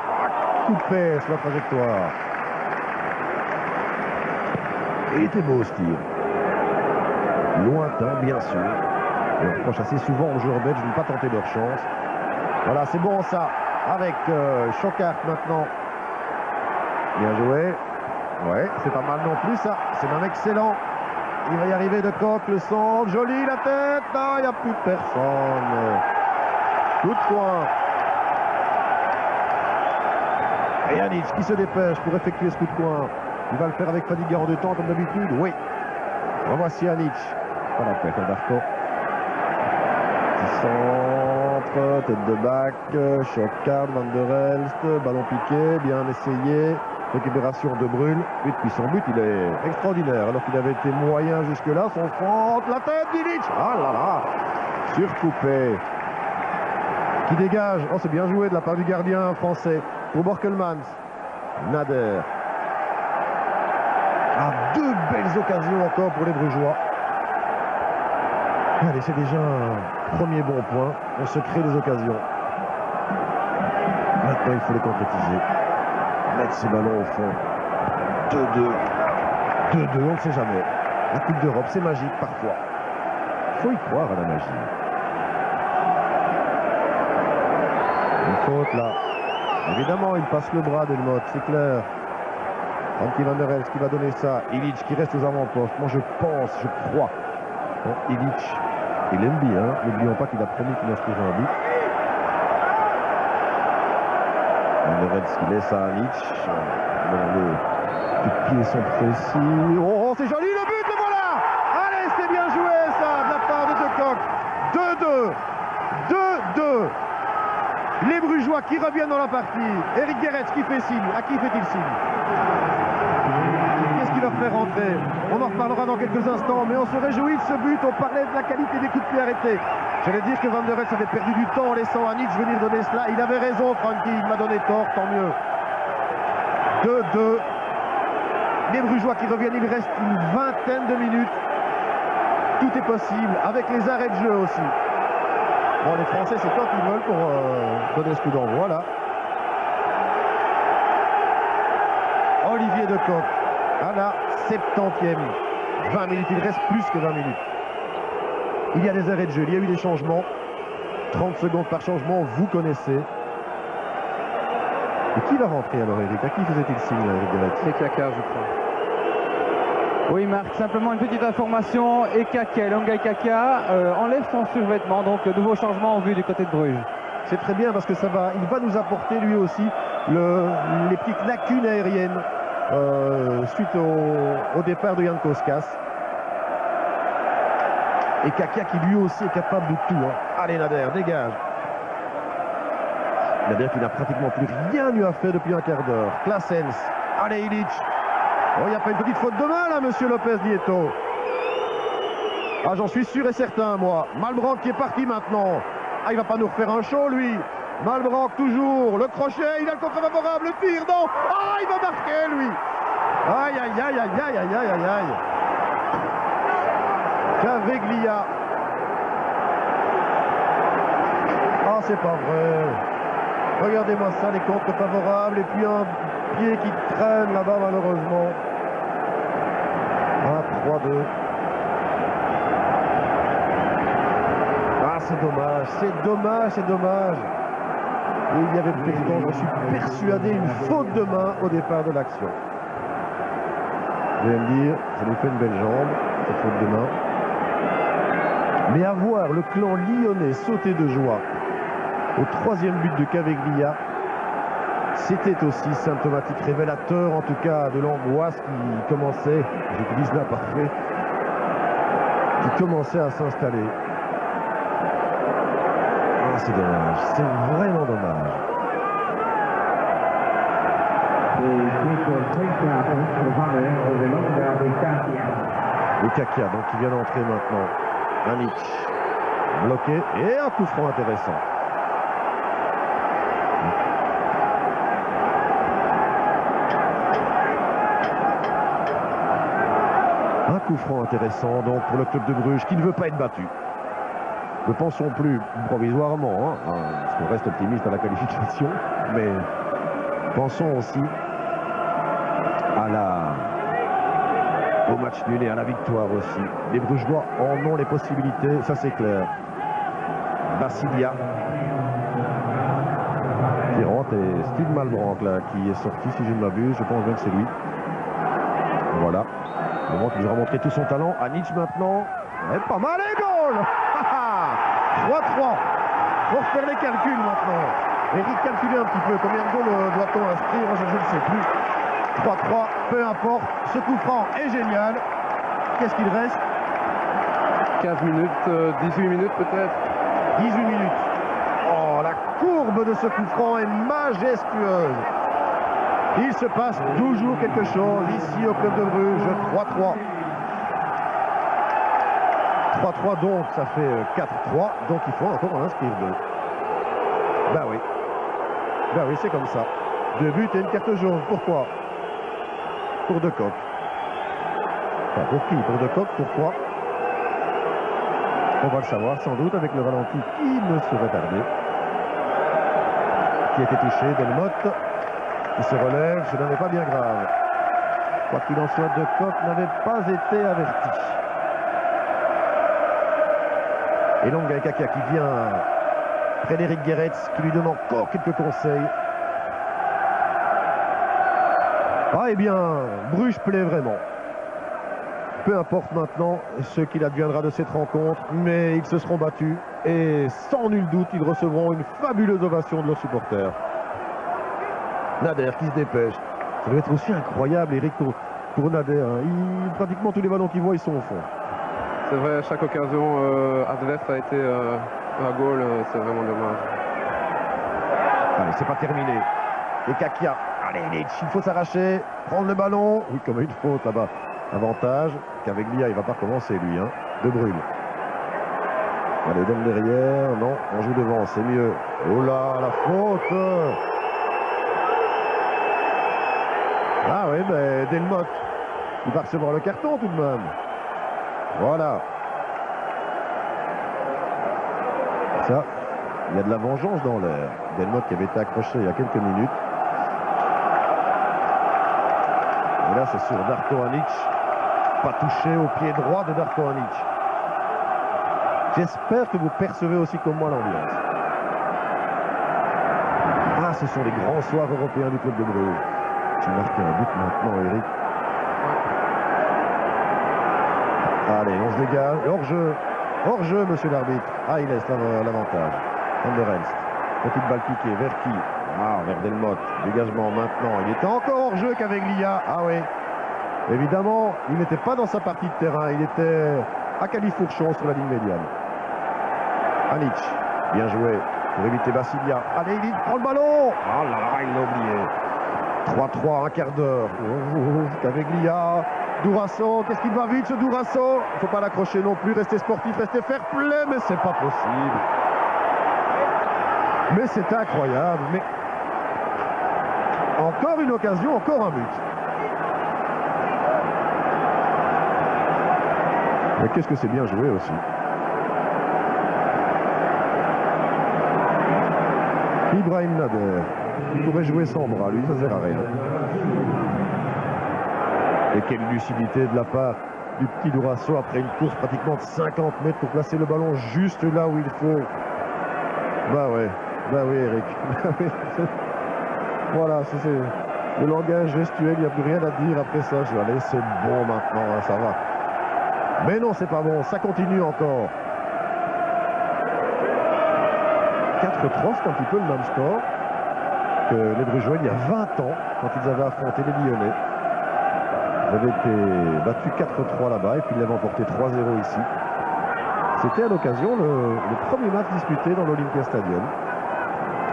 Coup de paix sur la trajectoire. Il était beau ce tir. Lointain, bien sûr. Et on reproche assez souvent aux joueurs belges de ne pas tenter leur chance. Voilà, c'est bon ça. Avec Schockart maintenant. Bien joué. Ouais, c'est pas mal non plus ça. C'est même excellent. Il va y arriver de Koch, le centre. Joli la tête. Non, il n'y a plus personne. Coup de poing. Et Anic qui se dépêche pour effectuer ce coup de poing. Il va le faire avec fatigue en deux temps comme d'habitude. Oui. Voici Anic. Pas la tête, Darko. Centre, tête de bac, Schockart, Van der Elst, ballon piqué, bien essayé, récupération de Bruyne, et puis son but il est extraordinaire, alors qu'il avait été moyen jusque-là, son centre, la tête d'Ilic, ah là là, surcoupé, qui dégage, oh c'est bien joué de la part du gardien français, pour Borkelmans, Nader, deux belles occasions encore pour les Brugeois. Allez, c'est déjà un premier bon point. On se crée des occasions. Maintenant, il faut les concrétiser. Mettre ces ballons au fond. 2-2. 2-2, on ne sait jamais. La Coupe d'Europe, c'est magique parfois. Il faut y croire à la magie. Une faute là. Évidemment, il passe le bras d'Elmot, c'est clair. Frankie Van der Elst qui va donner ça. Illich qui reste aux avant-postes. Moi, je crois. Bon, Illich. Et Lembi, hein. N'oublions pas qu'il a promis qu'il inscrirait un but. Van der Elst qui laisse à Anic. Les coups de pied sont précis. Oh, c'est joli le but, le voilà. Allez, c'est bien joué ça, de la part de De Kock. 2-2. 2-2. Les Brugeois qui reviennent dans la partie. Eric Gerets qui fait signe. À qui fait-il signe? Qu'est-ce qui leur fait rentrer? On en reparlera dans quelques instants, mais on se réjouit de ce but. On parlait de la qualité des coups de pied arrêtés. J'allais dire que Van der Elst avait perdu du temps en laissant Anic venir donner cela. Il avait raison, Frankie, il m'a donné tort, tant mieux. 2-2. Les Brugeois qui reviennent, il reste une vingtaine de minutes. Tout est possible, avec les arrêts de jeu aussi. Bon, les Français, c'est quand ils veulent pour donner ce coup d'envoi, là. Olivier de Kock, à la 70e. 20 minutes, il reste plus que 20 minutes. Il y a des arrêts de jeu, il y a eu des changements. 30 secondes par changement, vous connaissez. Et qui va rentrer alors, Eric? À qui faisait-il signe, Eric Guéret? C'est Kaka, je crois. Oui, Marc, simplement une petite information. Et Kaka, Longai Kaka enlève son survêtement, donc nouveau changement en vue du côté de Bruges. C'est très bien parce que ça va, il va nous apporter lui aussi les petites lacunes aériennes suite au départ de Jan Koskas. Et Kaka qui lui aussi est capable de tout. Hein. Allez Nader, dégage. Nader qui n'a pratiquement plus rien eu à faire depuis un quart d'heure. Claessens, allez Illich. Oh, il n'y a pas une petite faute de main là, monsieur Lopez Nieto. Ah, j'en suis sûr et certain, moi. Malbranck qui est parti maintenant. Ah, il va pas nous refaire un show, lui. Malbranck toujours. Le crochet, il a le contre favorable. Le tir, non. Ah, il va marquer, lui. Aïe, aïe, aïe, aïe, aïe, aïe, aïe, aïe. Caveglia. Ah, c'est pas vrai. Regardez-moi ça, les contres favorables. Et puis un pied qui traîne là-bas, malheureusement. Ah, 3-2. C'est dommage, c'est dommage, c'est dommage. Et il y avait pourtant, je suis persuadé, une faute de main au départ de l'action. Vous allez me dire, ça nous fait une belle jambe, cette faute de main. Mais à voir le clan lyonnais sauter de joie au troisième but de Caveglia, c'était aussi symptomatique, révélateur en tout cas de l'angoisse qui commençait, j'utilise l'imparfait, qui commençait à s'installer. C'est dommage, c'est vraiment dommage. Et Kaka, donc qui vient d'entrer maintenant. Anic, bloqué, et un coup franc intéressant. Un coup franc intéressant donc pour le club de Bruges qui ne veut pas être battu. Ne pensons plus provisoirement, parce qu'on reste optimiste à la qualification, mais pensons aussi au match nul et à la victoire aussi. Les Brugeois en ont les possibilités, ça c'est clair. Bassilia qui rentre et Steve Malbranck là, qui est sorti si je ne m'abuse, je pense bien que c'est lui. Voilà. Malbranck qui nous a montré tout son talent. Anic maintenant. Et pas mal et goal. 3-3. Pour faire les calculs maintenant. Eric, calculez un petit peu. Combien de goals doit-on inscrire? Je ne sais plus. 3-3, peu importe. Ce coup franc est génial. Qu'est-ce qu'il reste? 15 minutes, 18 minutes peut-être. 18 minutes. Oh, la courbe de ce coup franc est majestueuse. Il se passe toujours quelque chose ici au club de Bruges. 3-3. 3-3 donc ça fait 4-3, donc il faut encore en inscrire 2. Ben oui. Ben oui, c'est comme ça. 2 buts et une carte jaune. Pourquoi? Pour De Kock. Enfin, pour qui? Pour De Kock, pourquoi? On va le savoir sans doute avec le ralenti qui ne serait tardé. Qui a été touché, Delmotte, qui se relève, ce n'en est pas bien grave. Quoi qu'il en soit, De Kock n'avait pas été averti. Et Longai Kaka qui vient près d'Eric Guéret qui lui donne encore quelques conseils. Ah eh bien, Bruges plaît vraiment. Peu importe maintenant ce qu'il adviendra de cette rencontre, mais ils se seront battus et sans nul doute ils recevront une fabuleuse ovation de leurs supporters. Nader qui se dépêche. Ça doit être aussi incroyable, Eric, pour Nader. Hein. Pratiquement tous les ballons qu'il voit, ils sont au fond. C'est vrai, chaque occasion adverse a été un goal, c'est vraiment dommage. Allez, c'est pas terminé. Et Kakia, allez, il faut s'arracher, prendre le ballon. Oui, comme une faute là-bas. Avantage qu'avec Lia, il va pas recommencer lui, hein. De Bruyne. Allez, donne derrière, non, on joue devant, c'est mieux. Oh là, la faute. Ah oui, mais Delmotte, il va recevoir le carton tout de même. Voilà. Ça, il y a de la vengeance dans l'air. Delmotte qui avait été accroché il y a quelques minutes. Et là, c'est sur Darko Anic. pas touché au pied droit de Darko Anic. J'espère que vous percevez aussi comme moi l'ambiance. Ah, ce sont les grands soirs européens du club de Bruges. Tu marques un but maintenant, Eric. Allez, on se dégage. Hors-jeu. Hors-jeu, monsieur l'arbitre. Ah, il laisse l'avantage. Van der Elst. Petite balle piquée. Vers qui? Ah, vers Delmotte. Dégagement maintenant. Il était encore hors-jeu qu'avec Lia. Ah oui. Évidemment, il n'était pas dans sa partie de terrain. Il était à califourchon sur la ligne médiane. Anic. Bien joué. Pour éviter Basilia. Allez, il prend le ballon. Ah là là, il l'a oublié. 3-3, un quart d'heure. Avec Lia. Dourasso, qu'est-ce qu'il va vite ce Dourasso? Il ne faut pas l'accrocher non plus, rester sportif, rester fair play, mais c'est pas possible. Mais c'est incroyable, mais encore une occasion, encore un but. Mais qu'est-ce que c'est bien joué aussi. Ibrahim Nader, il pourrait jouer sans bras, lui, ça sert à rien. Et quelle lucidité de la part du petit Dourasso après une course pratiquement de 50 mètres pour placer le ballon juste là où il faut. Bah oui Eric. Voilà, c'est le langage gestuel, il n'y a plus rien à dire après ça. Je vais aller, c'est bon maintenant, hein, ça va. Mais non, c'est pas bon, ça continue encore. 4-3, c'est un petit peu le même score que les Brugeois il y a 20 ans, quand ils avaient affronté les Lyonnais. Ils avaient été battus 4-3 là-bas et puis ils l'avaient emporté 3-0 ici. C'était à l'occasion le premier match disputé dans l'Olympia Stadium.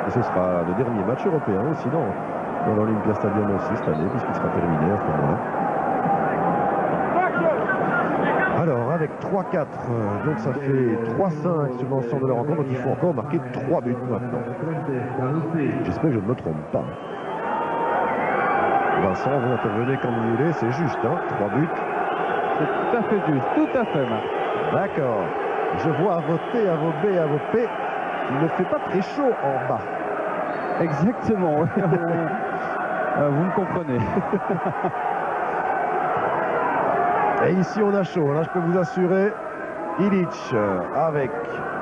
Et ce sera le dernier match européen aussi dans l'Olympia Stadium aussi cette année, puisqu'il sera terminé à ce moment-là. Alors avec 3-4, donc ça fait 3-5 sur l'ensemble de la rencontre, donc il faut encore marquer 3 buts maintenant. J'espère que je ne me trompe pas. Vincent, vous intervenez quand vous voulez, c'est juste, hein, 3 buts. C'est tout à fait juste, tout à fait, Marc. D'accord. Je vois à vos T, à vos B, à vos P, il ne fait pas très chaud en bas. Exactement, oui. Vous me comprenez. Et ici on a chaud, là je peux vous assurer. Illich avec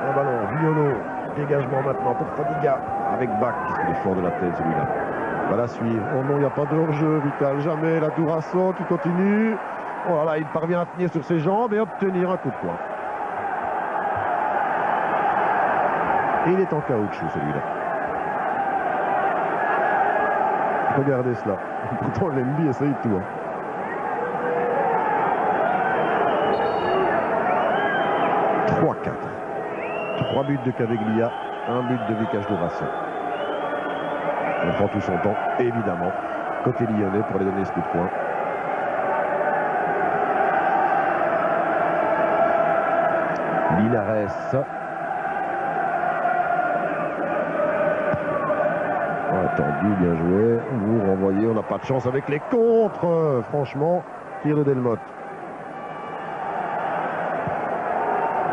un ballon, Violo, dégagement maintenant pour Fadiga avec Bach, parce qu'il est fort de la tête celui-là. Va la suivre. Oh non, il n'y a pas de hors-jeu, Vital, jamais. La Dourasso qui continue. Voilà, il parvient à tenir sur ses jambes et obtenir un coup de poing. Et il est en caoutchouc celui-là. Regardez cela. Pourtant l'Embi essaye tout. Hein. Trois buts de Caveglia, un but de Vikash Dourasso. On prend tout son temps, évidemment, côté lyonnais pour les donner ce coup de poing. Linares. Attendu, bien joué. Vous renvoyez, on n'a pas de chance avec les contres. Franchement, tir de Delmotte.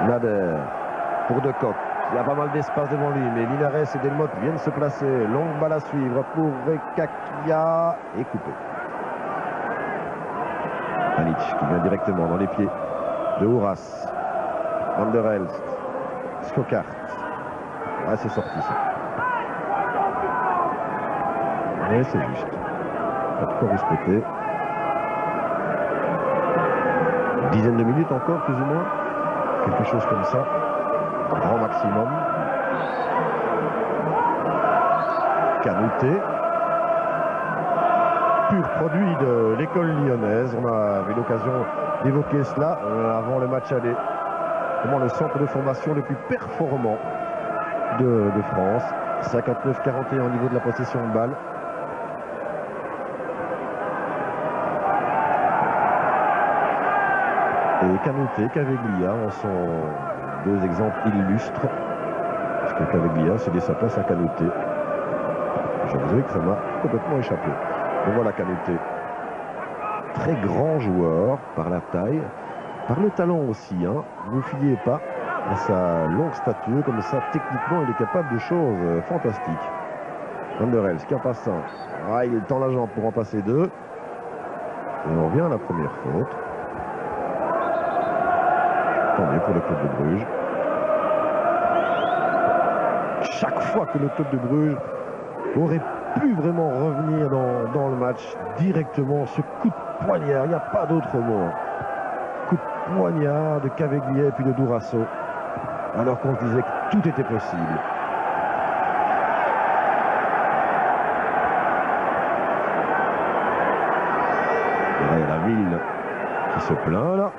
Nader pour De Kock. Il y a pas mal d'espace devant lui, mais Linares et Delmotte viennent se placer. Longue balle à suivre pour Rekakia et coupé. Anic qui vient directement dans les pieds de Ouras. Van der Elst. Skokart. Ah, c'est sorti ça. Oui, c'est juste. Pas de quoi respecter. Une dizaine de minutes encore, plus ou moins. Quelque chose comme ça. Grand maximum. Canouté. Pur produit de l'école lyonnaise. On a eu l'occasion d'évoquer cela avant le match aller. Comment le centre de formation le plus performant de France. 59-41 au niveau de la possession de balle. Et Canouté, Caveglia en sont deux exemples illustres. Parce que Caveglia cédait sa place à Canouté. Je vous avoue que ça m'a complètement échappé. Mais voilà Canouté. Très grand joueur par la taille, par le talent aussi. Hein. Ne vous fiez pas à sa longue stature. Comme ça, techniquement, il est capable de choses fantastiques. Van der Elst qui en passe un. Ah, il tend la jambe pour en passer deux. Et on revient à la première faute. tant mieux pour le club de Bruges. Chaque fois que le club de Bruges aurait pu vraiment revenir dans le match directement, ce coup de poignard, il n'y a pas d'autre mot. Coup de poignard de Caveglia et puis de Dourasso, alors qu'on se disait que tout était possible. Et là, il y a la ville qui se plaint là.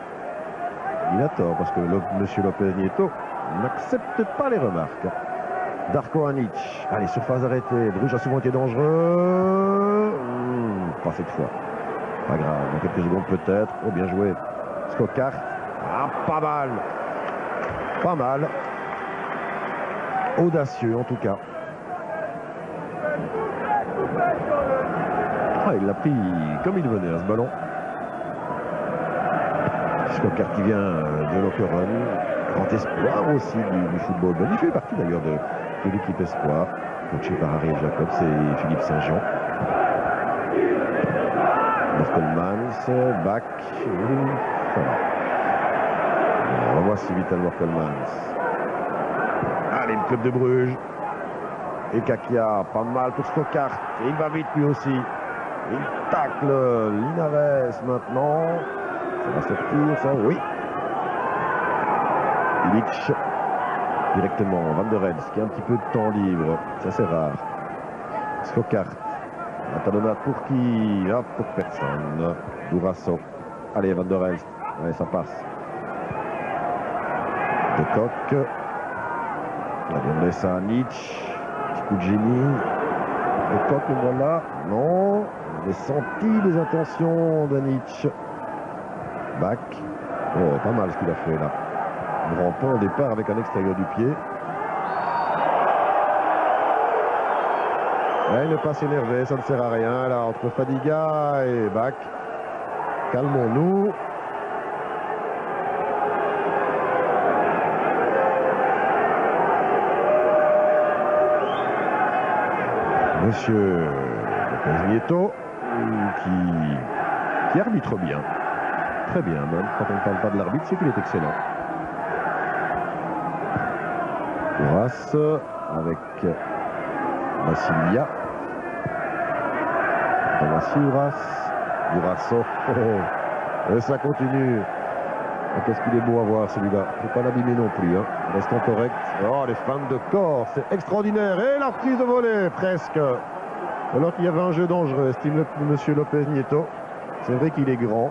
Il a tort parce que monsieur Lopez Nieto n'accepte pas les remarques. Darko Anic, allez, surface arrêtée. Bruges a souvent été dangereux. Pas cette fois. Pas grave, dans quelques secondes peut-être. Oh, bien joué. Skokart. Ah, pas mal. Pas mal. Audacieux en tout cas. Ah, il l'a pris comme il venait à ce ballon. Skokart qui vient de Lokeren. Grand espoir aussi du football. Il fait partie d'ailleurs de l'équipe espoir, coaché par Ariel Jacobs et Philippe Saint-Jean. Borkelmans, Bach, on voici Vital Borkelmans. Allez, le club de Bruges. Et Kakia, pas mal pour Skokart. Et il va vite lui aussi. Il tacle Linares maintenant. Ça va sortir, ça, oui. Illich. Directement, Van der Elst qui a un petit peu de temps libre, ça c'est rare. Skokart, un talonnade pour qui? Ah, pour personne. Dourasso, allez Van der Elst, allez ça passe. De Kock, on laisse à Nietzsche, petit coup de génie. De Kock, le voilà, non, on avait senti les intentions de Nietzsche. Bach, oh pas mal ce qu'il a fait là. Grand pont au départ avec un extérieur du pied. Et ne pas s'énerver, ça ne sert à rien. Là, entre Fadiga et Bach. Calmons-nous. Monsieur Lopez Nieto, qui arbitre bien. Très bien, même. Quand on ne parle pas de l'arbitre, c'est qu'il est excellent. Ouras avec Vassilia. Voici Ouras. Dourasso. Et ça continue. Qu'est-ce qu'il est beau à voir celui-là. Il ne faut pas l'abîmer non plus. Hein. Restons corrects. Oh, les fans de corps, c'est extraordinaire. Et la prise de volée, presque. Alors qu'il y avait un jeu dangereux, estime monsieur Lopez Nieto. C'est vrai qu'il est grand.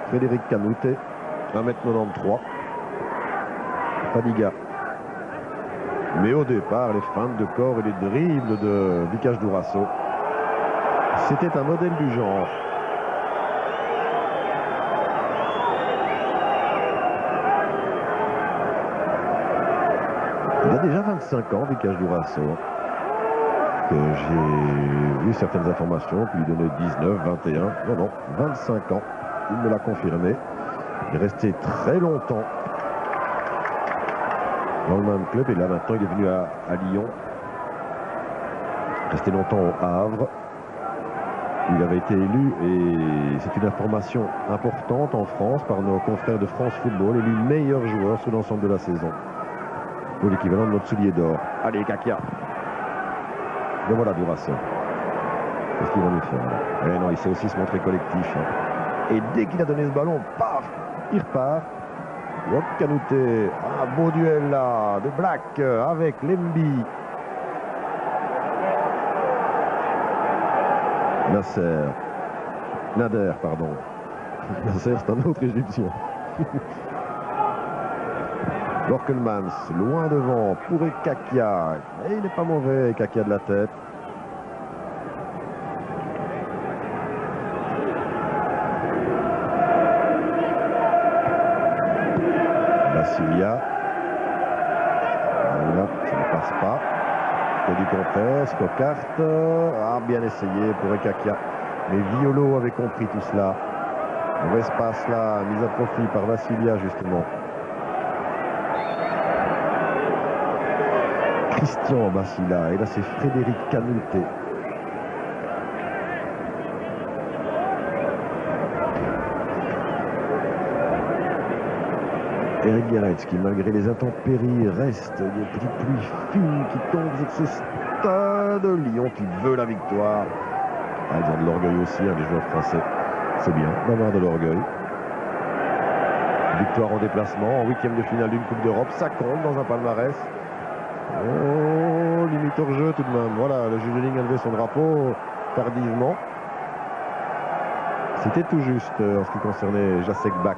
Frédéric Canouté, 1m93. Fadiga. Mais au départ, les feintes de corps et les dribbles de Vikash Dourasso, c'était un modèle du genre. Il a déjà 25 ans, Vikash Dourasso. Que j'ai vu certaines informations qui lui donnaient 19, 21. Non, 25 ans. Il me l'a confirmé. Il est resté très longtemps dans le même club et là maintenant il est venu à Lyon. Resté longtemps au Havre. Il avait été élu et c'est une information importante en France par nos confrères de France Football, élu meilleur joueur sur l'ensemble de la saison. Pour l'équivalent de notre soulier d'or. Allez, Kakia. Et voilà Dourasso. Qu'est-ce qu'il va nous faire là? Non, il sait aussi se montrer collectif. Hein. Et dès qu'il a donné ce ballon, paf, il repart. Canouté, un beau duel là de Black avec Lembi. Nader, pardon. Nasser, c'est un autre Égyptien. Borkelmans, loin devant pour Kakia. Et il n'est pas mauvais, Kakia de la tête. Vassilia. Voilà, ça ne passe pas. Et du contraire, Skokart. Ah, bien essayé pour Kakia. Mais Violo avait compris tout cela. Mauvais passe là, mise à profit par Vassilia justement. Christian Vassila, et là c'est Frédéric Canouté. Eric Guéretz qui, malgré les intempéries, reste. Il y a une petite pluie fine qui tombe sur ce stade. Lyon qui veut la victoire. Ah, ils ont de l'orgueil aussi, hein, les joueurs français. C'est bien d'avoir de l'orgueil. Victoire en déplacement, en 8e de finale d'une Coupe d'Europe. Ça compte dans un palmarès. Oh, limite hors jeu tout de même. Voilà, le juge de ligne a levé son drapeau tardivement. C'était tout juste en ce qui concernait Jacek Bak.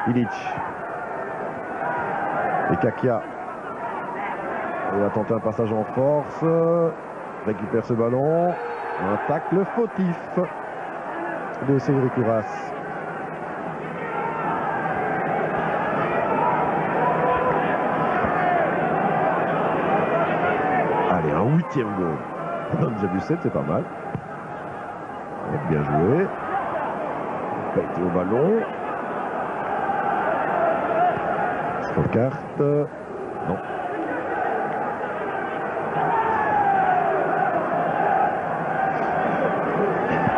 Ilić. Et Kakia. Il a tenté un passage en force. Récupère ce ballon. Un tacle fautif de Cédric Ouras. Allez, un 8e goal. On a déjà vu 7, c'est pas mal. Bien joué. Pas été au ballon. Carte. Non.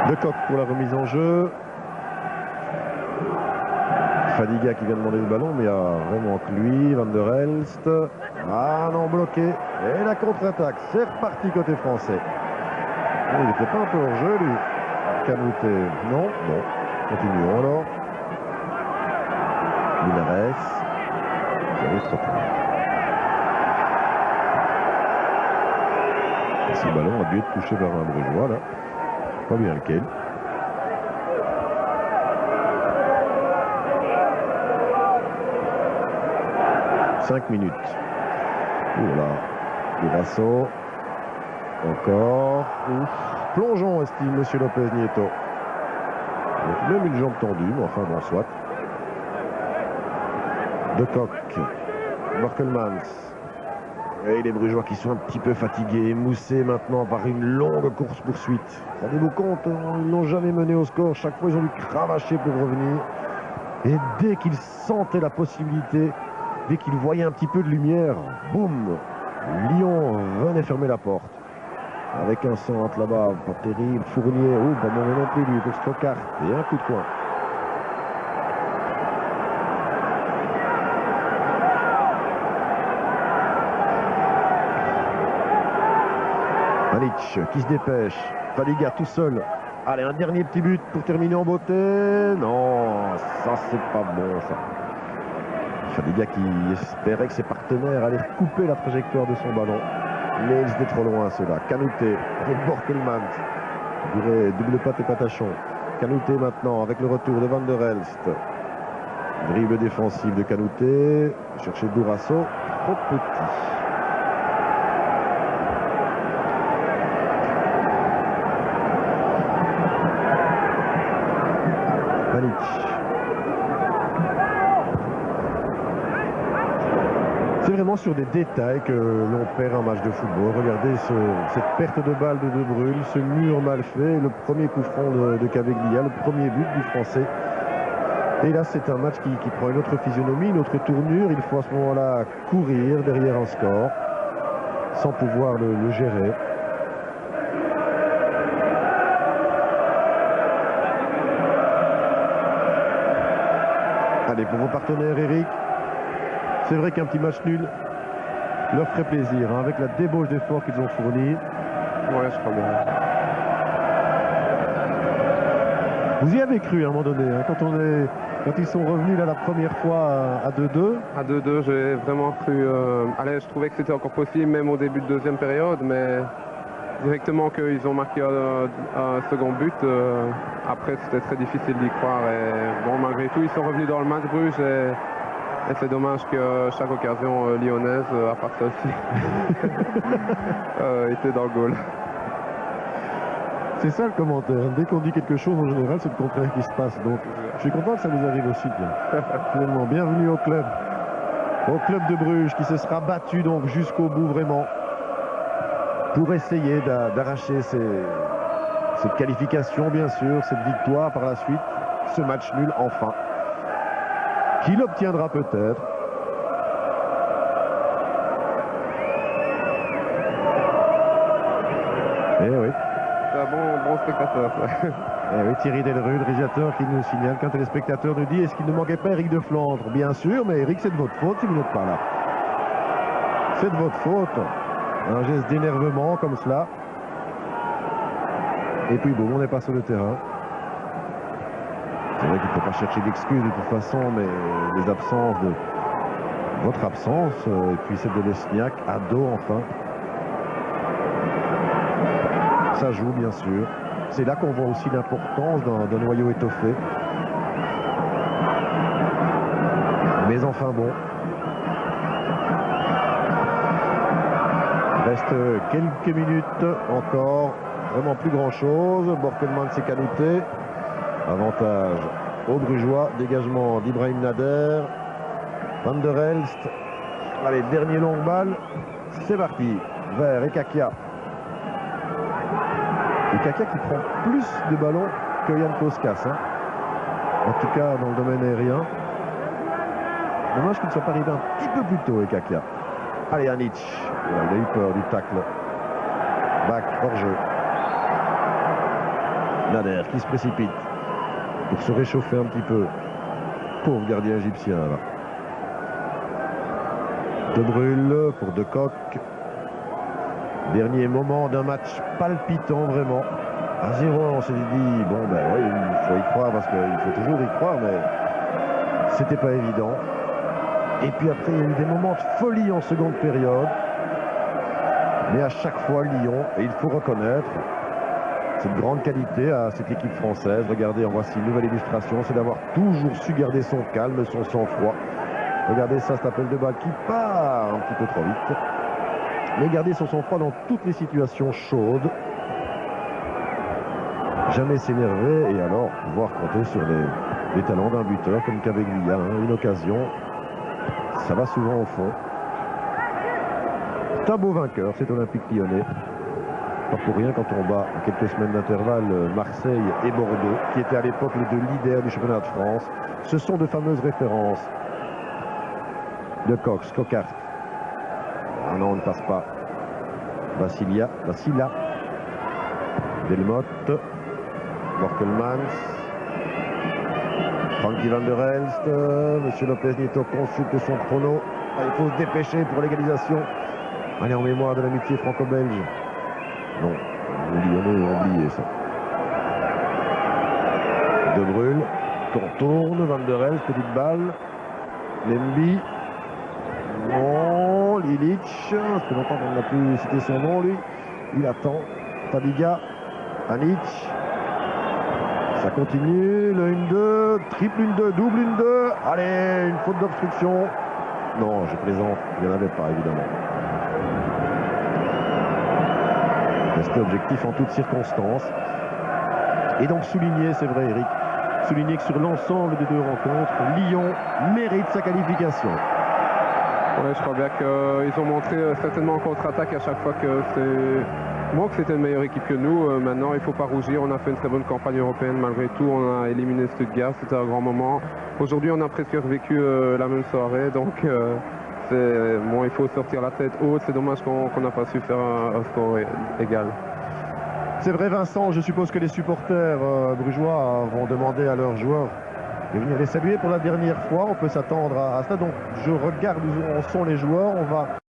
De Kock pour la remise en jeu. Fadiga qui vient demander le ballon, mais il y a vraiment que lui. Van der Elst. Ah non, bloqué. Et la contre-attaque. C'est reparti côté français. Il n'était pas un peu hors jeu, lui. Canouté. Non. Bon. Continuons alors. Linares. Ce ballon a dû être touché par un Brugeois là. Pas bien lequel. « 5 minutes. Oula. Durasso. Encore. Ouf. Plongeons, estime Monsieur Lopez Nieto. Même une jambe tendue, mais enfin bon, soit. De Kock. Borkelmans. Et les Brugeois qui sont un petit peu fatigués, émoussés maintenant par une longue course-poursuite. Rendez-vous compte, ils n'ont jamais mené au score. Chaque fois, ils ont dû cravacher pour revenir. Et dès qu'ils sentaient la possibilité, dès qu'ils voyaient un petit peu de lumière, boum, Lyon venait fermer la porte. Avec un centre là-bas, pas terrible. Fournier, pas mauvais non plus, lui, pour Strockart. Et un coup de coin. Ilić qui se dépêche. Fadiga tout seul. Allez, un dernier petit but pour terminer en beauté. Non, ça c'est pas bon ça. Fadiga qui espérait que ses partenaires allaient couper la trajectoire de son ballon. Mais ils étaient trop loin ceux-là. Canouté avec Borkelmans. Double patte et patachon. Canouté maintenant avec le retour de Van der Elst. Dribble défensif de Canouté. Chercher Durasso. Trop petit. C'est vraiment sur des détails que l'on perd un match de football. Regardez cette perte de balle de De Bruyne, ce mur mal fait, le premier coup franc de Caveglia, le premier but du Français. Et là, c'est un match qui prend une autre physionomie, une autre tournure. Il faut à ce moment-là courir derrière un score, sans pouvoir le gérer. Allez, pour vos partenaires, Eric, c'est vrai qu'un petit match nul leur ferait plaisir, hein, avec la débauche d'efforts qu'ils ont fourni. Ouais, je crois bien. Vous y avez cru à un moment donné, hein, quand ils sont revenus là la première fois à 2-2. À 2-2, j'ai vraiment cru. Allez, je trouvais que c'était encore possible, même au début de deuxième période, mais directement qu'ils ont marqué un second but, après c'était très difficile d'y croire. Et bon, malgré tout, ils sont revenus dans le match, Bruges, et c'est dommage que chaque occasion lyonnaise, à part ça aussi, était dans le goal. C'est ça le commentaire. Dès qu'on dit quelque chose, en général, c'est le contraire qui se passe. Donc, je suis content que ça vous arrive aussi. Finalement, bienvenue au club. Au club de Bruges qui se sera battu donc jusqu'au bout vraiment pour essayer d'arracher cette qualification, bien sûr, cette victoire par la suite, ce match nul enfin, qu'il obtiendra peut-être. Eh oui. bon spectateur. Ça. Eh oui, Thierry Delrude, le réalisateur, qui nous signale qu'un téléspectateur nous dit: est-ce qu'il ne manquait pas Eric de Flandre? Bien sûr, mais Eric, c'est de votre faute si vous n'êtes pas là. C'est de votre faute. Un geste d'énervement comme cela. Et puis bon, on n'est pas sur le terrain. C'est vrai qu'il ne faut pas chercher d'excuses de toute façon, mais les absences de votre absence, et puis celle de Lesniak, à dos enfin. Ça joue bien sûr. C'est là qu'on voit aussi l'importance d'un noyau étoffé. Mais enfin bon. Il reste quelques minutes encore. Vraiment plus grand chose. Borkelman s'est canouté. Avantage aux Brugeois. Dégagement d'Ibrahim Nader. Van der Elst. Allez, dernier long balle. C'est parti. Vers Ekakia. Ekakia qui prend plus de ballons que Jan Koskas. Hein. En tout cas, dans le domaine aérien. Dommage qu'il ne soit pas arrivé un petit peu plus tôt, Ekakia. Allez, Anic. Il a eu peur du tacle. Back, hors-jeu. Nader qui se précipite pour se réchauffer un petit peu. Pauvre gardien égyptien là. De Bruyne pour De Kock. Dernier moment d'un match palpitant vraiment. À 0, on s'est dit, bon ben oui, il faut y croire parce qu'il faut toujours y croire, mais c'était pas évident. Et puis après, il y a eu des moments de folie en seconde période. Mais à chaque fois, Lyon, et il faut reconnaître cette grande qualité à cette équipe française. Regardez, en voici une nouvelle illustration, c'est d'avoir toujours su garder son calme, son sang-froid. Regardez ça, cet appel de balle qui part un petit peu trop vite. Mais garder son sang-froid dans toutes les situations chaudes. Jamais s'énerver et alors pouvoir compter sur les talents d'un buteur comme Caveglia. Hein, une occasion, ça va souvent au fond. C'est un beau vainqueur, c'est Olympique Lyonnais. Pas pour rien quand on bat en quelques semaines d'intervalle Marseille et Bordeaux, qui étaient à l'époque les deux leaders du championnat de France. Ce sont de fameuses références. De Cox, Coquart. Ah non, on ne passe pas. Vassila. Delmotte. Borkelmans. Frankie Van der Elst. Monsieur Lopez Nieto consulte son chrono. Ah, il faut se dépêcher pour l'égalisation. Allez, en mémoire de l'amitié franco-belge. Non, les Lyonnais ont oublié ça. De Bruyne, contourne, Van der Elst, petite balle. Lemby. Non, Lilic. Ça fait longtemps qu'on n'a plus cité son nom, lui. Il attend. Fadiga. Anic. Ça continue. Le 1-2. Triple 1-2. Double 1-2. Allez, une faute d'obstruction. Non, je plaisante. Il n'y en avait pas, évidemment. Rester objectif en toutes circonstances. Et donc souligner, c'est vrai Eric, souligner que sur l'ensemble des deux rencontres, Lyon mérite sa qualification. Ouais, je crois bien qu'ils ont montré certainement en contre-attaque à chaque fois que c'était une meilleure équipe que nous. Maintenant, il ne faut pas rougir. On a fait une très bonne campagne européenne malgré tout. On a éliminé Stuttgart, c'était un grand moment. Aujourd'hui, on a presque revécu la même soirée. Donc, bon, il faut sortir la tête haute. C'est dommage qu'on n'a pas su faire un score égal. C'est vrai, Vincent, je suppose que les supporters brugeois vont demander à leurs joueurs de venir les saluer pour la dernière fois. On peut s'attendre à ça. Donc, je regarde où en sont les joueurs. On va